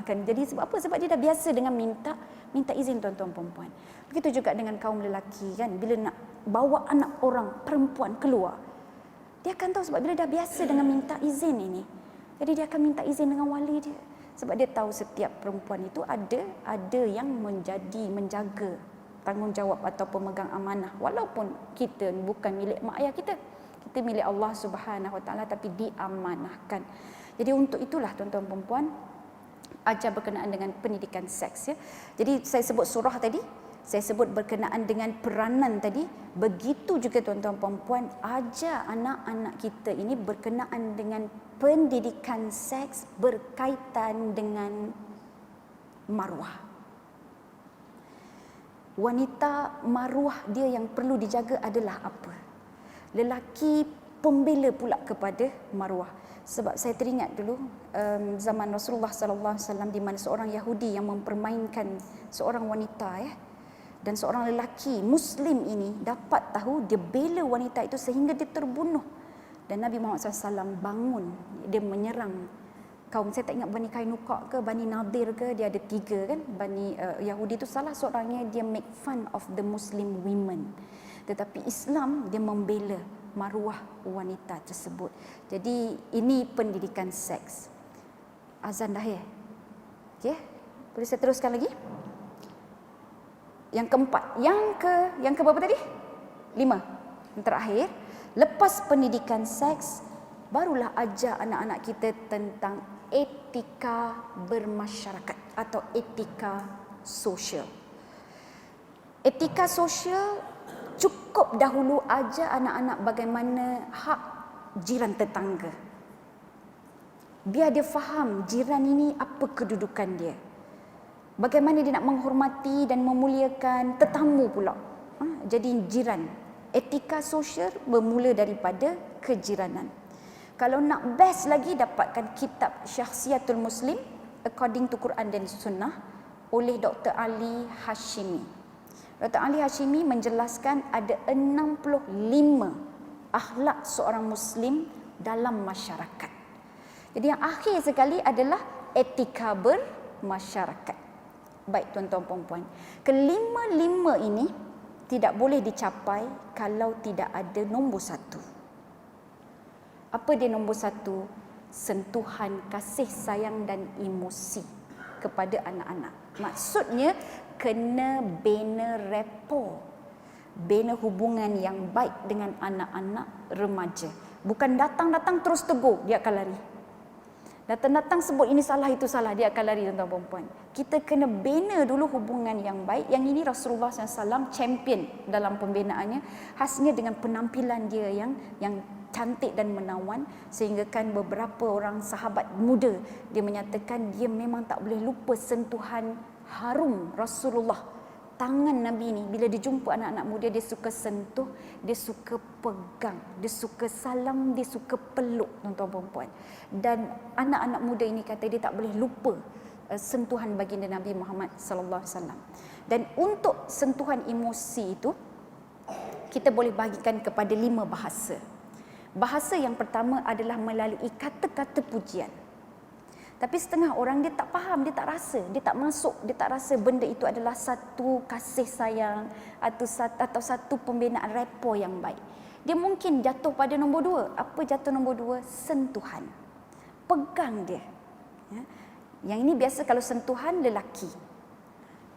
Kan jadi sebab apa? Sebab dia dah biasa dengan minta izin tuan-tuan perempuan. Begitu juga dengan kaum lelaki kan, bila nak bawa anak orang perempuan keluar, dia akan tahu sebab bila dah biasa dengan minta izin ini. Jadi dia akan minta izin dengan wali dia. Sebab dia tahu setiap perempuan itu ada yang menjaga tanggungjawab atau pemegang amanah. Walaupun kita bukan milik mak ayah kita. Kita milik Allah Subhanahu Wa Taala, tapi diamanahkan. Jadi untuk itulah tuan-tuan perempuan, ajar berkenaan dengan pendidikan seks ya. Jadi saya sebut surah tadi, saya sebut berkenaan dengan peranan tadi. Begitu juga tuan-tuan perempuan, ajar anak-anak kita ini berkenaan dengan pendidikan seks berkaitan dengan maruah. Wanita, maruah dia yang perlu dijaga adalah apa? Lelaki pembela pula kepada maruah. Sebab saya teringat dulu zaman Rasulullah sallallahu alaihi wasallam, di mana seorang Yahudi yang mempermainkan seorang wanita ya. Dan seorang lelaki Muslim ini dapat tahu, dia bela wanita itu sehingga dia terbunuh. Dan Nabi Muhammad SAW bangun, dia menyerang kaum, saya tak ingat Bani Kainuqa ke Bani Nadir ke, dia ada 3 kan. Bani Yahudi itu salah seorangnya, dia make fun of the Muslim women. Tetapi Islam dia membela maruah wanita tersebut. Jadi ini pendidikan seks. Azan dah ya. Okey, boleh saya teruskan lagi? Yang keempat, yang ke berapa tadi? 5. Yang terakhir, lepas pendidikan seks, barulah ajar anak-anak kita tentang etika bermasyarakat atau etika sosial. Etika sosial cukup dahulu ajar anak-anak bagaimana hak jiran tetangga. Biar dia faham jiran ini apa kedudukan dia. Bagaimana dia nak menghormati dan memuliakan tetamu pula. Jadi jiran. Etika sosial bermula daripada kejiranan. Kalau nak best lagi, dapatkan kitab Syakhsiyatul Muslim According to Quran dan Sunnah oleh Dr. Ali Hashimi. Dr. Ali Hashimi menjelaskan ada 65 akhlak seorang Muslim dalam masyarakat. Jadi yang akhir sekali adalah etika bermasyarakat. Baik tuan-tuan puan-puan, kelima-lima ini tidak boleh dicapai kalau tidak ada nombor 1. Apa dia nombor 1? Sentuhan kasih sayang dan emosi kepada anak-anak. Maksudnya kena bina rapport, bina hubungan yang baik dengan anak-anak remaja. Bukan datang-datang terus tegur, dia akan lari. Datang-datang sebut ini salah, itu salah, dia akan lari tuan-tuan perempuan. Kita kena bina dulu hubungan yang baik. Yang ini Rasulullah SAW champion dalam pembinaannya. Khasnya dengan penampilan dia yang cantik dan menawan. Sehingga kan beberapa orang sahabat muda, dia menyatakan dia memang tak boleh lupa sentuhan harum Rasulullah. Tangan Nabi ni bila dia jumpa anak-anak muda, dia suka sentuh, dia suka pegang, dia suka salam, dia suka peluk tuan-tuan perempuan. Dan anak-anak muda ini kata dia tak boleh lupa sentuhan baginda Nabi Muhammad sallallahu alaihi wasallam. Dan untuk sentuhan emosi itu kita boleh bagikan kepada 5 bahasa. Bahasa yang pertama adalah melalui kata-kata pujian. Tapi setengah orang dia tak faham, dia tak rasa, dia tak masuk, dia tak rasa benda itu adalah satu kasih sayang atau satu pembinaan rapport yang baik. Dia mungkin jatuh pada nombor 2. Apa jatuh nombor 2? Sentuhan. Pegang dia. Ya. Yang ini biasa kalau sentuhan lelaki.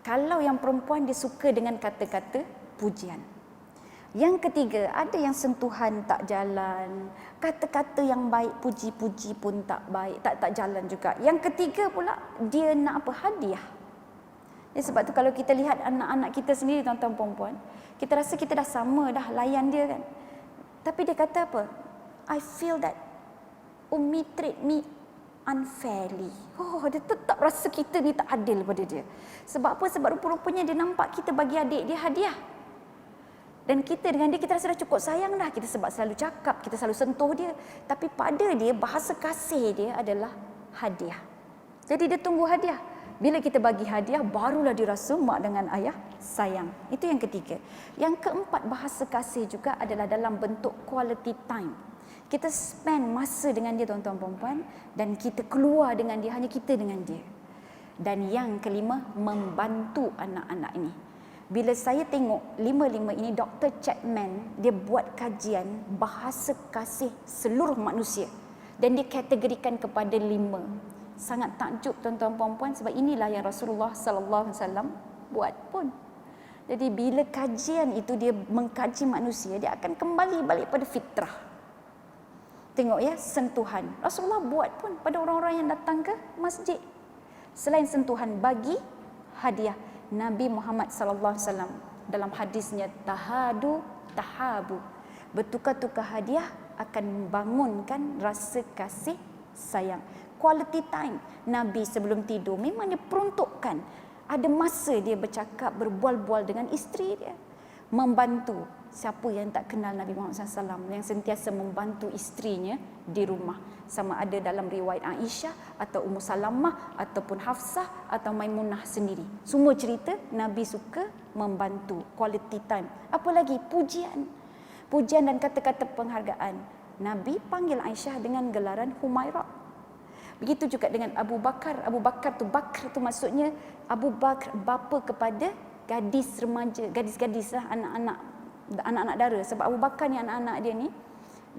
Kalau yang perempuan dia suka dengan kata-kata pujian. Yang ketiga, ada yang sentuhan tak jalan, kata-kata yang baik, puji-puji pun tak baik, tak jalan juga. Yang ketiga pula, dia nak apa? Hadiah. Jadi sebab tu kalau kita lihat anak-anak kita sendiri tuan-tuan perempuan, kita rasa kita dah sama dah layan dia kan. Tapi dia kata apa? I feel that Umi treat me unfairly. Oh, dia tetap rasa kita ni tak adil pada dia. Sebab apa? Sebab rupa-rupanya dia nampak kita bagi adik dia hadiah. Dan kita dengan dia, kita rasa dah cukup sayang dah. Kita sebab selalu cakap, kita selalu sentuh dia. Tapi pada dia, bahasa kasih dia adalah hadiah. Jadi dia tunggu hadiah. Bila kita bagi hadiah, barulah dia rasa mak dengan ayah sayang. Itu yang ketiga. Yang keempat, bahasa kasih juga adalah dalam bentuk quality time. Kita spend masa dengan dia tuan-tuan perempuan. Dan kita keluar dengan dia, hanya kita dengan dia. Dan yang kelima, membantu anak-anak ini. Bila saya tengok 5 ini, Dr. Chapman, dia buat kajian bahasa kasih seluruh manusia. Dan dia kategorikan kepada 5. Sangat takjub tuan-tuan puan-puan, sebab inilah yang Rasulullah sallallahu alaihi wasallam buat pun. Jadi bila kajian itu dia mengkaji manusia, dia akan kembali balik pada fitrah. Tengok ya, sentuhan. Rasulullah buat pun pada orang-orang yang datang ke masjid. Selain sentuhan, bagi hadiah. Nabi Muhammad sallallahu alaihi wasallam dalam hadisnya tahadu tahabu, bertukar-tukar hadiah akan membangunkan rasa kasih sayang. Quality time. Nabi sebelum tidur memang dia peruntukkan ada masa dia bercakap, berbual-bual dengan isteri dia, membantu. Siapa yang tak kenal Nabi Muhammad SAW yang sentiasa membantu isterinya di rumah, sama ada dalam riwayat Aisyah atau Ummu Salamah ataupun Hafsah atau Maimunah sendiri. Semua cerita Nabi suka membantu, quality time. Apa lagi? Pujian. Pujian dan kata-kata penghargaan. Nabi panggil Aisyah dengan gelaran Humairah. Begitu juga dengan Abu Bakar. Abu Bakar tu maksudnya Abu Bakar bapa kepada gadis remaja, gadis-gadis lah, anak-anak dara. Sebab Abu Bakar ni anak-anak dia ni,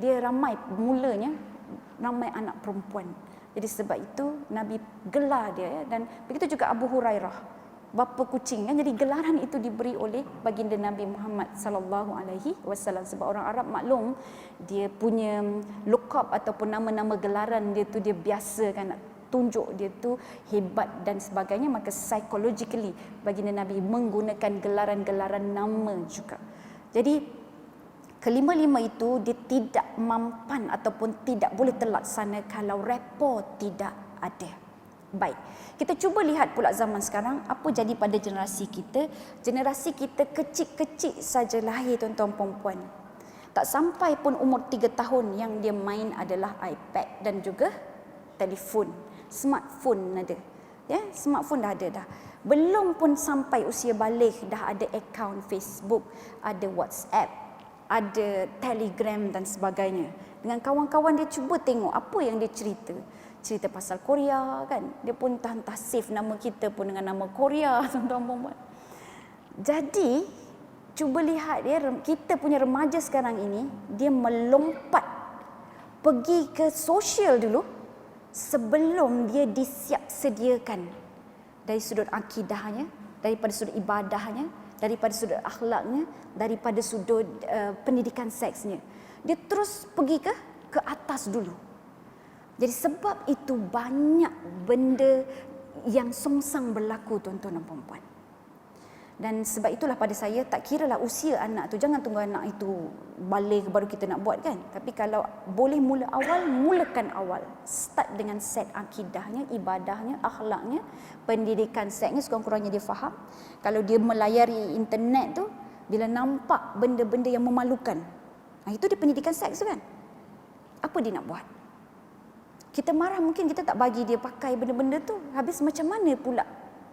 dia mulanya ramai anak perempuan. Jadi sebab itu Nabi gelar dia ya. Dan begitu juga Abu Hurairah, bapa kucing kan. Jadi gelaran itu diberi oleh baginda Nabi Muhammad sallallahu alaihi wasallam. Sebab orang Arab maklum, dia punya lokap ataupun nama-nama gelaran dia tu dia biasa kan nak tunjuk dia tu hebat dan sebagainya. Maka psychologically baginda Nabi menggunakan gelaran-gelaran nama juga. Jadi kelima-lima itu dia tidak mampan ataupun tidak boleh terlaksana kalau rapport tidak ada. Baik, kita cuba lihat pula zaman sekarang apa jadi pada generasi kita. Generasi kita kecil-kecil saja lahir tuan-tuan perempuan. Tak sampai pun umur 3 tahun yang dia main adalah iPad dan juga telefon. Smartphone ada. Ya, smartphone dah ada dah. Belum pun sampai usia balik dah ada akaun Facebook, ada WhatsApp, ada Telegram dan sebagainya. Dengan kawan-kawan dia cuba tengok apa yang dia cerita. Cerita pasal Korea kan. Dia pun entah save nama kita pun dengan nama Korea tuan-tuan. Jadi cuba lihat ya, kita punya remaja sekarang ini dia melompat pergi ke sosial dulu sebelum dia disiap sediakan dari sudut akidahnya, daripada sudut ibadahnya, daripada sudut akhlaknya, daripada sudut pendidikan seksnya. Dia terus pergi ke atas dulu. Jadi sebab itu banyak benda yang songsang berlaku tuan-tuan dan puan-puan. Dan sebab itulah pada saya tak kiralah usia anak tu, jangan tunggu anak itu balik baru kita nak buat kan. Tapi kalau boleh mula awal, mulakan awal. Start dengan set akidahnya, ibadahnya, akhlaknya, pendidikan seksnya sekurang-kurangnya dia faham. Kalau dia melayari internet tu, bila nampak benda-benda yang memalukan, itu dia pendidikan seks tu kan. Apa dia nak buat? Kita marah mungkin kita tak bagi dia pakai benda-benda tu. Habis macam mana pula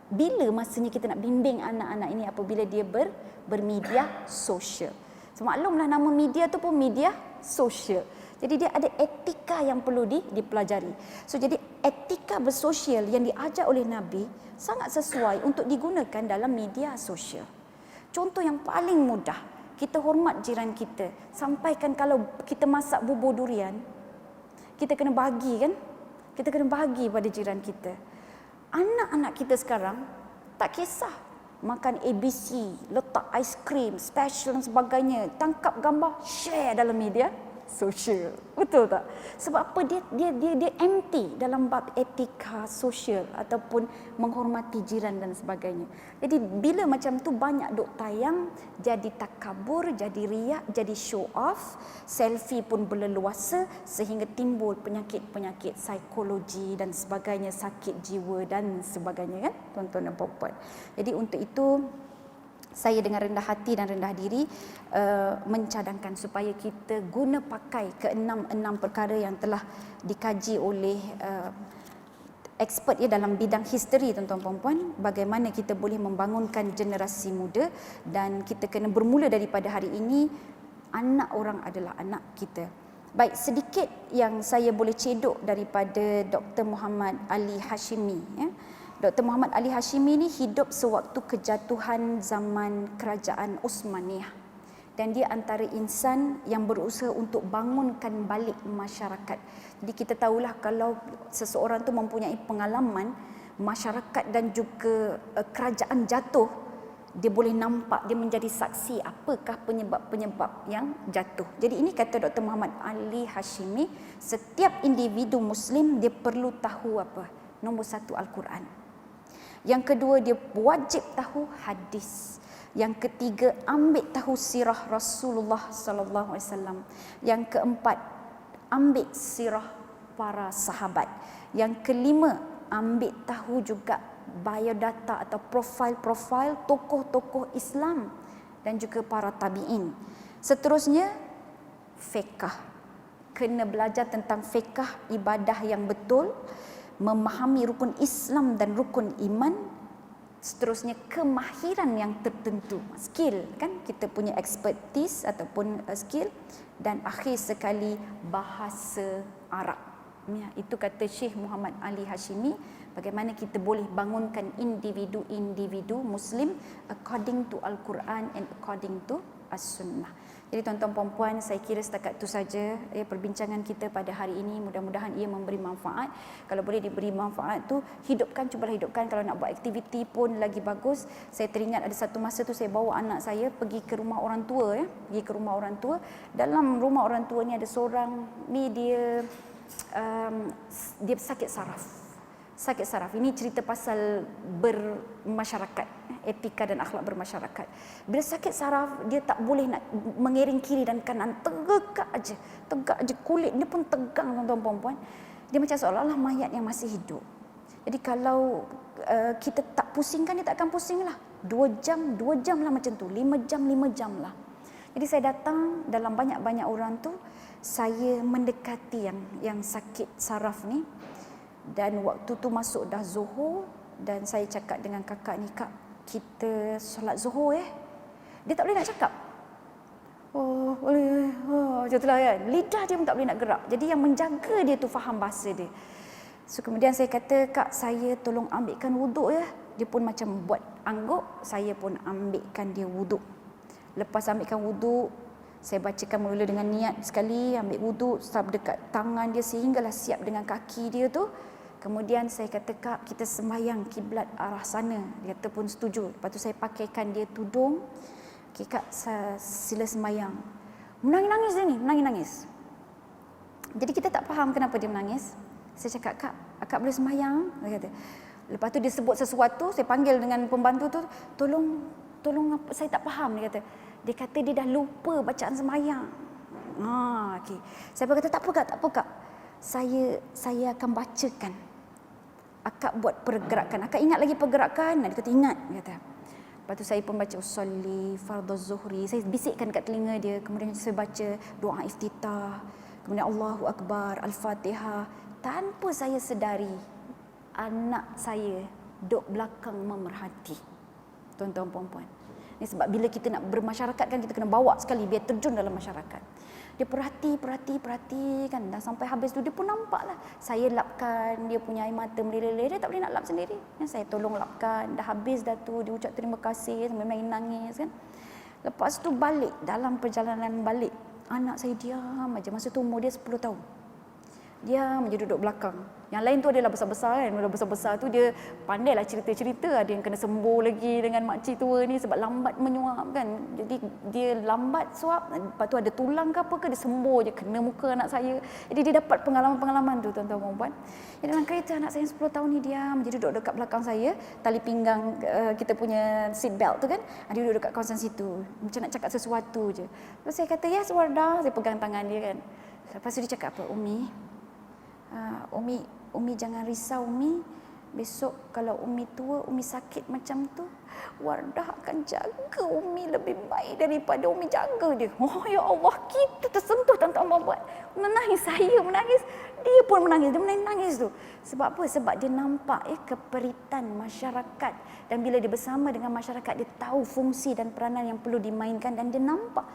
bila masanya kita nak bimbing anak-anak ini apabila dia bermedia sosial. So, maklumlah nama media tu pun media sosial. Jadi dia ada etika yang perlu dipelajari. So jadi etika bersosial yang diajar oleh Nabi sangat sesuai untuk digunakan dalam media sosial. Contoh yang paling mudah, kita hormat jiran kita. Sampaikan kalau kita masak bubur durian, kita kena bagi kan? Kita kena bagi pada jiran kita. Anak-anak kita sekarang tak kisah makan ABC, letak aiskrim, special dan sebagainya, tangkap gambar, share dalam media sosial. Betul tak? Sebab apa? Dia anti dalam bab etika sosial ataupun menghormati jiran dan sebagainya. Jadi bila macam tu banyak duk tayang, jadi takabur, jadi riak, jadi show off, selfie pun berleluasa sehingga timbul penyakit-penyakit psikologi dan sebagainya, sakit jiwa dan sebagainya kan, tuan-tuan dan puan-puan. Jadi untuk itu saya dengan rendah hati dan rendah diri mencadangkan supaya kita guna pakai keenam perkara yang telah dikaji oleh expert dalam bidang history, tuan-tuan puan-puan, bagaimana kita boleh membangunkan generasi muda. Dan kita kena bermula daripada hari ini. Anak orang adalah anak kita. Baik, sedikit yang saya boleh cedok daripada Dr. Muhammad Ali Hashimi ya. Dr. Muhammad Ali Hashimi ni hidup sewaktu kejatuhan zaman kerajaan Osmaniyah. Dan dia antara insan yang berusaha untuk bangunkan balik masyarakat. Jadi kita tahulah kalau seseorang tu mempunyai pengalaman, masyarakat dan juga kerajaan jatuh, dia boleh nampak, dia menjadi saksi apakah penyebab-penyebab yang jatuh. Jadi ini kata Dr. Muhammad Ali Hashimi, setiap individu Muslim dia perlu tahu apa? Nombor satu, Al-Quran. Yang kedua, dia wajib tahu hadis. Yang ketiga, ambil tahu sirah Rasulullah sallallahu alaihi wasallam. Yang keempat, ambil sirah para sahabat. Yang kelima, ambil tahu juga biodata atau profil-profil tokoh-tokoh Islam dan juga para tabi'in. Seterusnya, fiqh. Kena belajar tentang fiqh, ibadah yang betul, memahami rukun Islam dan rukun iman. Seterusnya, kemahiran yang tertentu, skill kan, kita punya expertise ataupun skill. Dan akhir sekali, bahasa Arab ya, itu kata Syekh Muhammad Ali Hashimi, bagaimana kita boleh bangunkan individu-individu Muslim according to Al-Quran and according to As-Sunnah. Jadi tuan-tuan puan-puan, saya kira setakat itu saja perbincangan kita pada hari ini. Mudah-mudahan ia memberi manfaat. Kalau boleh diberi manfaat tu, hidupkan, cubalah hidupkan. Kalau nak buat aktiviti pun lagi bagus. Saya teringat ada satu masa tu saya bawa anak saya pergi ke rumah orang tua ya, pergi ke rumah orang tua. Dalam rumah orang tua ni ada seorang ni dia sakit saraf. Sakit saraf. Ini cerita pasal bermasyarakat, etika dan akhlak bermasyarakat. Bila sakit saraf, dia tak boleh nak mengiring kiri dan kanan, tegak aja kulit dia pun tegang, tuan-tuan puan-puan. Dia macam seolah-olah mayat yang masih hidup. Jadi kalau kita tak pusingkan, dia tak akan pusing lah. 2 jam lah macam tu, 5 jam lah. Jadi saya datang dalam banyak-banyak orang tu, saya mendekati yang sakit saraf ni. Dan waktu tu masuk dah Zuhur, dan saya cakap dengan kakak ni, "Kak, kita solat Zuhur Dia tak boleh nak cakap. Oh, boleh. Macam itulah kan. Lidah dia pun tak boleh nak gerak. Jadi yang menjaga dia tu faham bahasa dia. So kemudian saya kata, "Kak, saya tolong ambilkan wuduk Dia pun macam buat angguk, saya pun ambilkan dia wuduk. Lepas ambilkan wuduk, saya bacakan mula dengan niat sekali, ambil wuduk, start dekat tangan dia sehinggalah siap dengan kaki dia tu. Kemudian saya kata, "Kak, kita sembahyang kiblat arah sana." Dia kata pun setuju. Lepas tu saya pakaikan dia tudung. "Okey Kak, sila sembahyang." Menangis-nangis dia ni, menangis-nangis. Jadi kita tak faham kenapa dia menangis. Saya cakap, akak boleh sembahyang? Dia kata. Lepas tu dia sebut sesuatu, saya panggil dengan pembantu tu, tolong saya tak faham, dia kata. Dia kata dia dah lupa bacaan sembahyang. Okey. Saya berkata tak apa kak. Saya akan bacakan. Akak buat pergerakan. Akak ingat lagi pergerakan? Dia kata ingat, dia kata. Lepas tu saya pun baca usolli fardhu zuhri. Saya bisikkan kat telinga dia. Kemudian saya baca doa iftitah. Kemudian Allahu Akbar, Al-Fatihah. Tanpa saya sedari, anak saya duduk belakang memerhati. Tuan-tuan puan-puan. Ini sebab bila kita nak bermasyarakat kan, kita kena bawa sekali biar terjun dalam masyarakat. Dia perhati kan. Dah sampai habis tu dia pun nampak lah. Saya lapkan dia punya air mata meleleh. Dia tak boleh nak lap sendiri. Saya tolong lapkan. Dah habis dah tu. Dia ucap terima kasih sampai main nangis kan. Lepas tu balik. Dalam perjalanan balik, anak saya diam aja. Masa tu umur dia 10 tahun. Diam aja duduk belakang. Yang lain tu adalah besar-besar kan. Dah besar-besar tu dia pandailah cerita-cerita. Ada yang kena sembuh lagi dengan makcik tua ni sebab lambat menyuap kan. Jadi dia lambat suap. Lepas tu ada tulang ke apa ke, dia sembuh je kena muka anak saya. Jadi dia dapat pengalaman-pengalaman tu tuan-tuan perempuan. Jadi dalam kereta anak saya 10 tahun ni diam je duduk dekat belakang saya. Tali pinggang kita punya seat belt tu kan. Dia duduk dekat kawasan situ. Macam nak cakap sesuatu je. Lepas saya kata, yes Wardah. Saya pegang tangan dia kan. Lepas tu dia cakap apa? Umi jangan risau Umi. Besok kalau Umi tua, Umi sakit macam tu, Wardah akan jaga Umi lebih baik daripada Umi jaga dia. Oh ya Allah, kita tersentuh tuan-tuan puan-puan. Menangis, saya menangis, dia pun menangis. Dia menangis tu. Sebab apa? Sebab dia nampak keperitan masyarakat. Dan bila dia bersama dengan masyarakat, dia tahu fungsi dan peranan yang perlu dimainkan. Dan dia nampak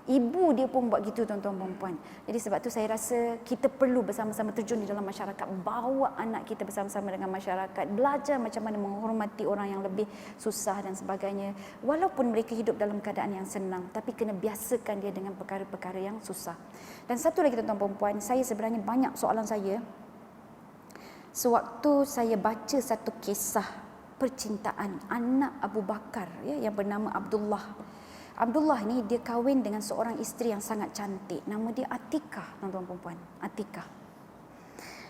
ibu dia pun buat gitu tuan-tuan perempuan. Jadi sebab tu saya rasa kita perlu bersama-sama terjun di dalam masyarakat. Bawa anak kita bersama-sama dengan masyarakat. Belajar macam mana menghormati orang yang lebih susah dan sebagainya. Walaupun mereka hidup dalam keadaan yang senang. Tapi kena biasakan dia dengan perkara-perkara yang susah. Dan satu lagi tuan-tuan perempuan. Saya sebenarnya banyak soalan saya. Sewaktu saya baca satu kisah percintaan anak Abu Bakar yang bernama Abdullah. Abdullah ni dia kahwin dengan seorang isteri yang sangat cantik. Nama dia Atikah, tuan-tuan perempuan. Atikah.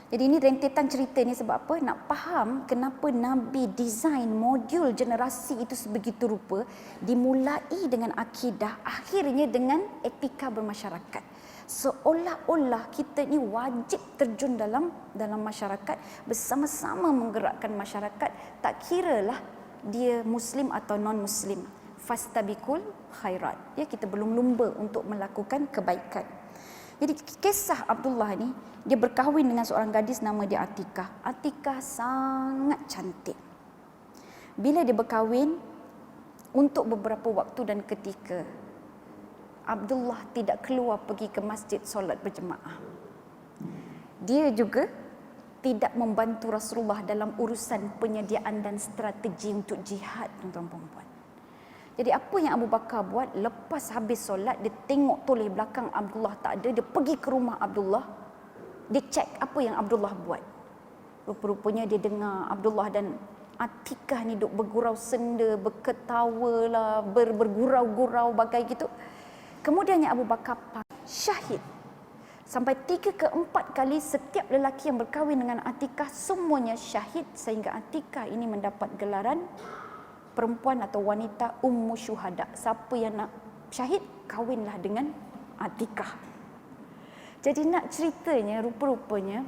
Jadi ini rentetan cerita ni sebab apa? Nak faham kenapa Nabi design modul generasi itu sebegitu rupa. Dimulai dengan akidah, akhirnya dengan etika bermasyarakat. Seolah-olah kita ni wajib terjun dalam masyarakat, bersama-sama menggerakkan masyarakat. Tak kiralah dia Muslim atau non-Muslim. Fastabikul khairat. Kita belum lumba untuk melakukan kebaikan. Jadi kisah Abdullah ni, dia berkahwin dengan seorang gadis nama dia Atikah. Atikah sangat cantik. Bila dia berkahwin, untuk beberapa waktu dan ketika, Abdullah tidak keluar pergi ke masjid solat berjemaah. Dia juga tidak membantu Rasulullah dalam urusan penyediaan dan strategi untuk jihad, tuan-tuan perempuan. Jadi apa yang Abu Bakar buat, lepas habis solat, dia tengok toleh belakang Abdullah tak ada, dia pergi ke rumah Abdullah, dia cek apa yang Abdullah buat. Rupa-rupanya dia dengar Abdullah dan Atikah ni duk bergurau senda, berketawa lah, bergurau-gurau bagai gitu. Kemudiannya Abu Bakar syahid. Sampai 3 ke 4 kali setiap lelaki yang berkahwin dengan Atikah semuanya syahid, sehingga Atikah ini mendapat gelaran perempuan atau wanita ummu syuhada. Siapa yang nak syahid, kahwinlah dengan Atikah. Jadi nak ceritanya, rupa-rupanya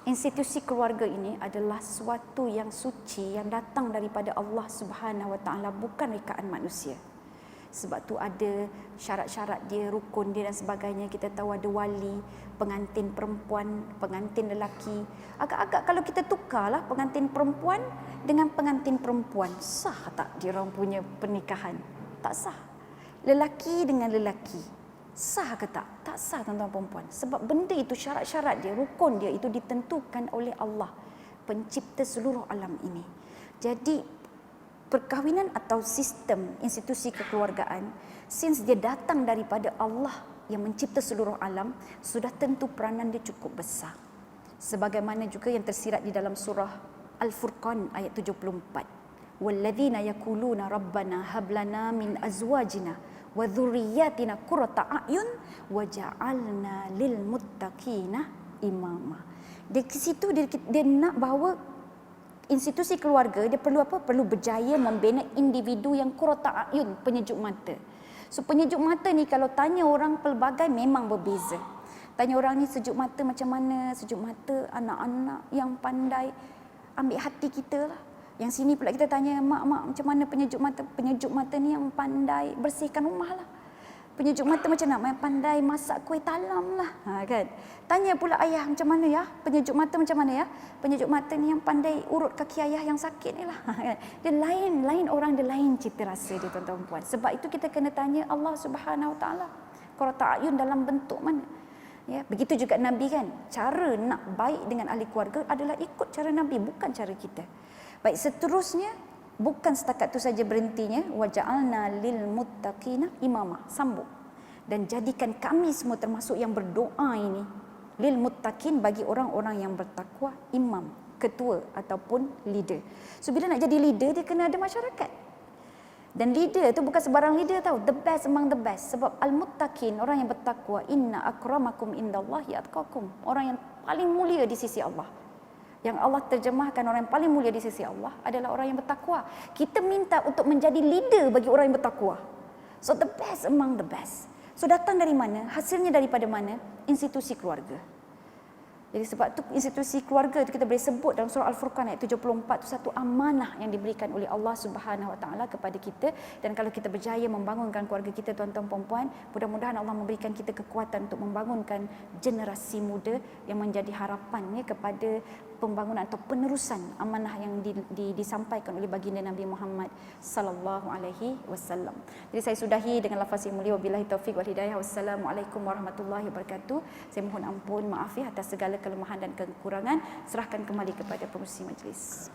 institusi keluarga ini adalah suatu yang suci, yang datang daripada Allah Subhanahu Wa Taala, bukan rekaan manusia. Sebab tu ada syarat-syarat dia, rukun dia dan sebagainya. Kita tahu ada wali, pengantin perempuan, pengantin lelaki. Agak-agak kalau kita tukarlah pengantin perempuan dengan pengantin perempuan, sah tak dia orang punya pernikahan? Tak sah. Lelaki dengan lelaki, sah ke tak? Tak sah, tuan-tuan perempuan. Sebab benda itu, syarat-syarat dia, rukun dia itu ditentukan oleh Allah, pencipta seluruh alam ini. Jadi perkahwinan atau sistem institusi kekeluargaan, since dia datang daripada Allah yang mencipta seluruh alam, sudah tentu peranan dia cukup besar. Sebagaimana juga yang tersirat di dalam surah Al-Furqan ayat 74. Walladzina yaquluna rabbana hab lana min azwajina wa dhurriyyatina qurrata a'yun waj'alna lil muttaqina imamah. Di situ dia nak bahawa institusi keluarga dia perlu apa? Perlu berjaya membina individu yang qurrata a'yun, penyejuk mata. So penyejuk mata ni kalau tanya orang pelbagai memang berbeza. Tanya orang ni sejuk mata macam mana? Sejuk mata anak-anak yang pandai ambil hati kita lah. Yang sini pula kita tanya mak macam mana penyejuk mata? Penyejuk mata ni yang pandai bersihkan rumah lah. Penyejuk mata macam nak yang pandai masak kuih talam lah. Kan? Tanya pula ayah macam mana ya? Penyejuk mata macam mana ya? Penyejuk mata ni yang pandai urut kaki ayah yang sakit ni lah. Kan? Dia lain orang, dia lain cita rasa dia tuan-tuan puan. Sebab itu kita kena tanya Allah Subhanahu Wa Taala. Qurrata a'yun dalam bentuk mana? Ya, begitu juga Nabi kan. Cara nak baik dengan ahli keluarga adalah ikut cara Nabi, bukan cara kita. Baik, seterusnya bukan setakat itu saja berhentinya, waja'alna lil muttaqina imama, sambung. Dan jadikan kami semua termasuk yang berdoa ini lil muttaqin, bagi orang-orang yang bertakwa, imam, ketua ataupun leader. So bila nak jadi leader dia kena ada masyarakat. Dan leader tu bukan sebarang leader tahu, the best among the best. Sebab al-muttaqin, orang yang bertakwa, inna akramakum indallahi atqakum, orang yang paling mulia di sisi Allah. Yang Allah terjemahkan orang yang paling mulia di sisi Allah adalah orang yang bertakwa. Kita minta untuk menjadi leader bagi orang yang bertakwa. So the best among the best. So datang dari mana? Hasilnya daripada mana? Institusi keluarga. Jadi sebab tu institusi keluarga itu kita boleh sebut dalam surah Al-Furqan ayat 74 itu satu amanah yang diberikan oleh Allah Subhanahu Wa Taala kepada kita. Dan kalau kita berjaya membangunkan keluarga kita tuan-tuan puan-puan, mudah-mudahan Allah memberikan kita kekuatan untuk membangunkan generasi muda yang menjadi harapannya kepada pembangunan atau penerusan amanah yang disampaikan oleh baginda Nabi Muhammad sallallahu alaihi wasallam. Jadi saya sudahi dengan lafaz yang mulia, wabillahi taufik wal hidayah. Wassalamualaikum warahmatullahi wabarakatuh. Saya mohon ampun, maaf ya atas segala kelemahan dan kekurangan. Serahkan kembali kepada pengurusi majlis.